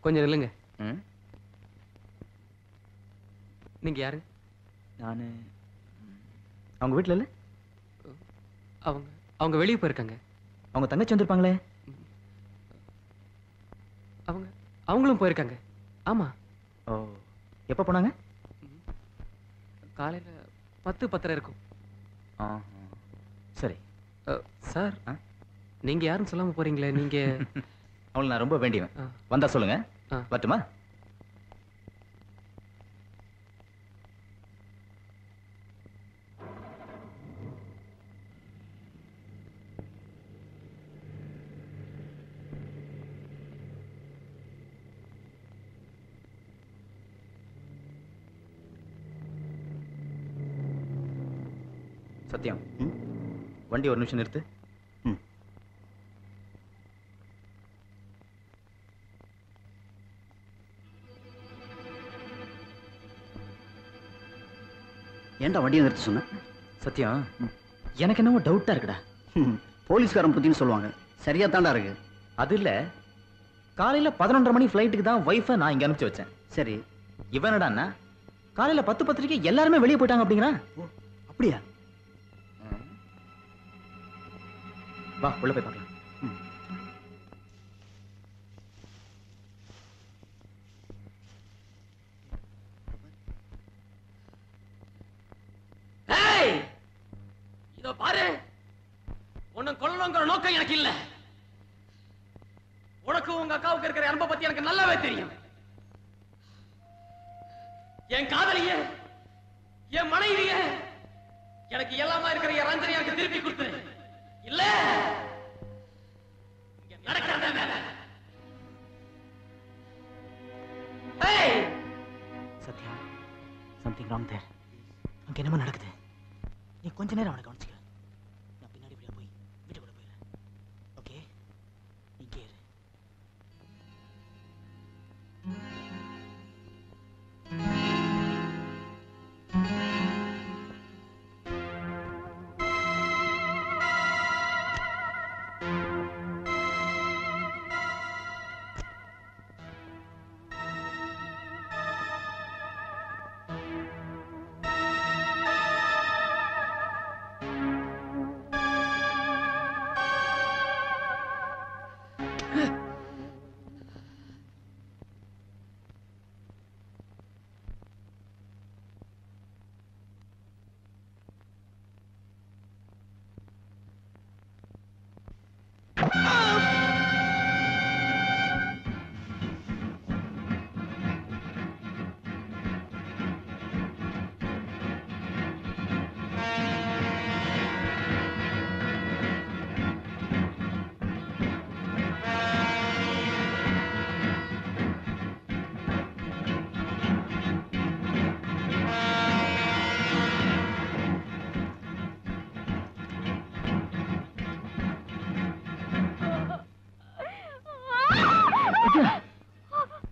கொஞ்சம் இல்லைங்க. நீங்க யாரு? நானு அவங்க வீட்டுல இல்ல. அவங்க வெளியே போயிருக்காங்க. அவங்க தங்கச்சி வந்திருப்பாங்களே. அவங்களும் போயிருக்காங்க. ஆமா. ஓ, எப்ப போனாங்க? காலையில 10:10 இருக்கும். சரி சார், நீங்க யாருன்னு சொல்லாம போறீங்களே. நீங்க அவங்களை நான் ரொம்ப வேண்டியவன். வந்தா சொல்லுங்க. வரட்டுமா? சத்தியம், வண்டி ஒரு நிமிஷம் நிறுத்து. ஏன்டா வண்டியை நிறுத்த சொன்ன? சத்யம், எனக்கு என்னவோ டவுட்டா இருக்குடா. போலீஸ்காரன் புத்தின்னு சொல்லுவாங்க, சரியா தாண்டா இருக்கு. அது இல்ல, காலையில 11:30 மணி ஃபிளைட்டுக்கு தான் வைஃபை நான் இங்க அனுப்பிச்சு வச்சேன். சரி, இவனடான்னா காலையில 10:10 எல்லாருமே வெளியே போயிட்டாங்க அப்படிங்கிறான். அப்படியா? வா உள்ள போய் பார்க்கலாம். இதோ பாரு, உன்னை கொல்லணுங்கிற நோக்கம் எனக்கு இல்ல. உனக்கு உங்க அக்காவுக்கு இருக்கிற அன்பை பத்தி எனக்கு நல்லாவே தெரியும். என் காதலிய, என் மனைவிய, எனக்கு எல்லாமா இருக்கிற என் ரஞ்சனி எனக்கு திருப்பி கொடுத்துரு. இல்ல நடக்காத வேலை. சத்யா, சம்திங் ராங் தேர். அங்க என்னமோ நடக்குது. நீ கொஞ்ச நேரம் அவனை கவனிச்சுக்க. நான் பின்னாடி வெளியே போய் வீட்டுக்குள்ள போயிடுறேன். ஓகே, இங்கே இரு.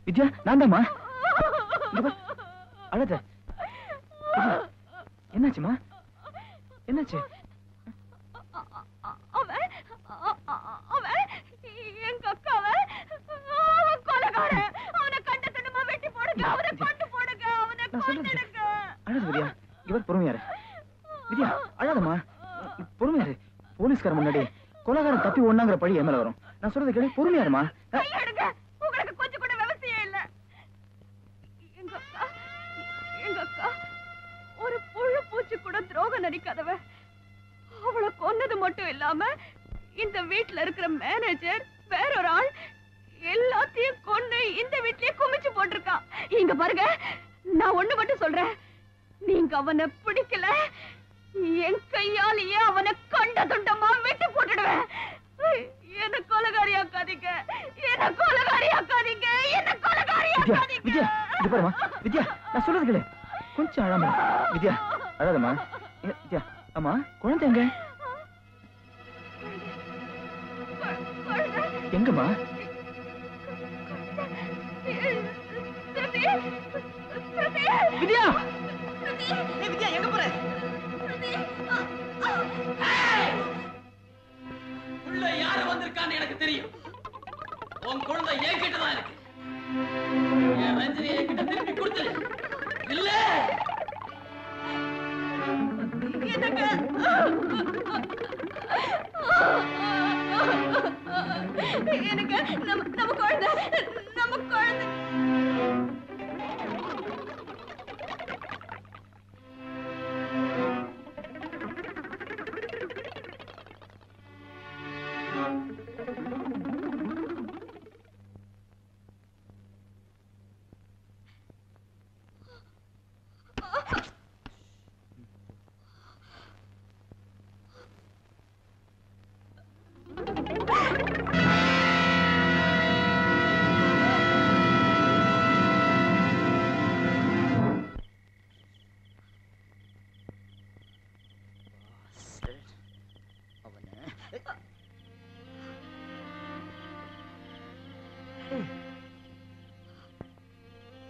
வித்யா, நான் தான்மா. அழாத. என்னாச்சுமா? என்னாச்சு? எங்க அக்காவை கொலைகாரன். அவனை கண்ட துண்டமா வெட்டி போடுங்க, அவனை கொண்டு போடுங்க, அவனை கொன்னுடுங்க. அழாத வித்யா, இவர் பொறுமையாரு. வித்யா அழாதம்மா, பொறுமையாரு. போலீஸ்காரன் முன்னாடி கொலைகாரன் தப்பி ஒண்ணாங்கிற பழி என் மேல வரும். நான் சொல்றதை கேளு, பொறுமையாருமா. உங்களுக்கு கொஞ்சம் கூட விவசாயம் இல்ல. எங்க அக்கா ஒரு புழு பூச்சி கூட துரோகம் நடிக்காதவ. அவளை கொன்னது மட்டும் இல்லாம இந்த வீட்டுல இருக்கிற மேனேஜர் வேற ஒரு ஆள் எல்லாத்தையும் கொண்டு இந்த வீட்லயே குமிச்சு போட்டிருக்கான். இங்க பாருங்க, நான் ஒண்ணு மட்டும் சொல்றேன், நீங்க அவனை பிடிக்கல, என் கையாலேயே அவனை கண்ட துண்டமா வெட்டி போட்டுடுவேன். என்ன கொலைகாரியாக்காதீங்க, என்ன கொலைகாரியாக்காதீங்க, என்ன கொலைகாரியாக்காதீங்க. வித்யா, இது பாருமா. வித்யா, நான் சொல்றது கேளு, கொஞ்சம் அழாம. வித்யா அழாதம்மா. வித்யா, அம்மா குழந்தை எங்க? எங்கம்மா? வித்யா, வித்யா எங்க போற? உள்ள யாரு வந்திருக்கான்னு எனக்கு தெரியும். உன் குழந்தை என்கிட்ட தான் இருக்கு. என் ரஞ்சனி என்கிட்ட திருப்பி கொடுத்துரு. இல்ல எனக்கு நம்ம குழந்தை, நம்ம குழந்தை.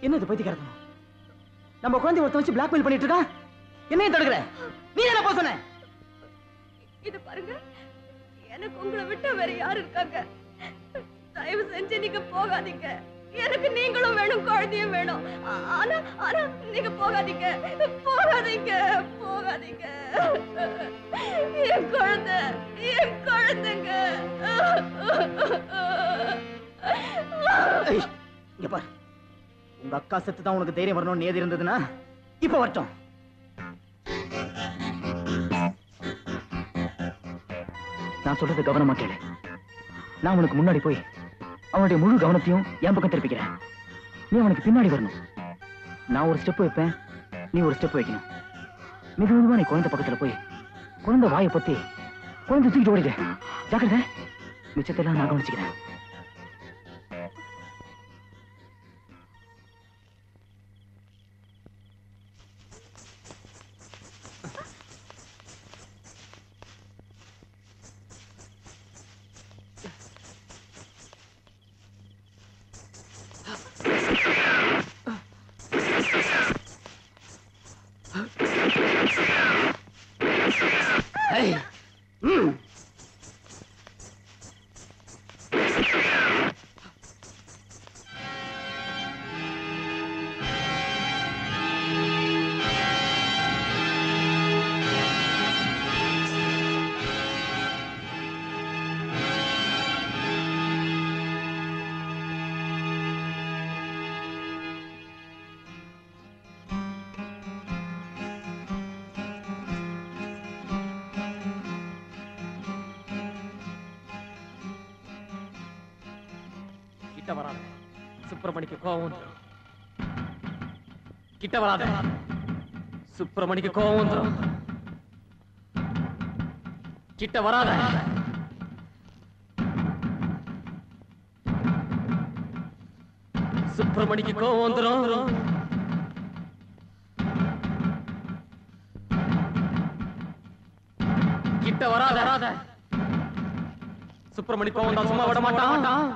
என்ன இது பைத்தியக்காரத்தனம்? நம்ம குழந்தை ஒருத்தன் வச்சு பிளாக்மெயில் பண்ணிட்டு இருக்கா. என்னையும் தடுக்கிற? நீ என்ன போக சொன்ன? இது பாருங்க, எனக்கு உங்களை விட்டு வேற யாரு இருக்காங்க? தயவு செஞ்சு நீங்க போகாதீங்க. எனக்கு நீங்களும் வேணும், குழந்தையும் வேணும். ஆனா ஆனா நீங்க போகாதீங்க, போகாதீங்க, போகாதீங்க. என் குழந்தை, என் குழந்தைங்க. இங்க பாரு, உங்க அக்கா செத்து தான் உனக்கு தைரியம் வரணும்னு ஏது இருந்ததுன்னா இப்ப வரட்டும். நான் சொல்றது கவனமா கேளு. நான் உனக்கு முன்னாடி போய் அவனுடைய முழு கவனத்தையும் என் பக்கம் திருப்பிக்கிறேன். நீ அவனுக்கு பின்னாடி வரணும். நான் ஒரு ஸ்டெப் வைப்பேன், நீ ஒரு ஸ்டெப் வைக்கணும். மெதுவா நீ குழந்தை பக்கத்துல போய் குழந்தை வாயை பத்தி குழந்தை தூக்கிட்டு ஓடிடு. ஜாக்கிரதை, மிச்சத்தெல்லாம் நான் கவனிச்சுக்கிறேன். கிட்ட வராத, சுப்பிரமணிக்கு கோவம் வந்துடும். கிட்ட வராத, சுப்பிரமணிக்கு கோவம் வந்துடும். கிட்ட வராத. சுப்பிரமணிக்கு கோவம் வந்துடும். கிட்ட வராத. சுப்பிரமணி கோவம் தான், சும்மா விட மாட்டான்.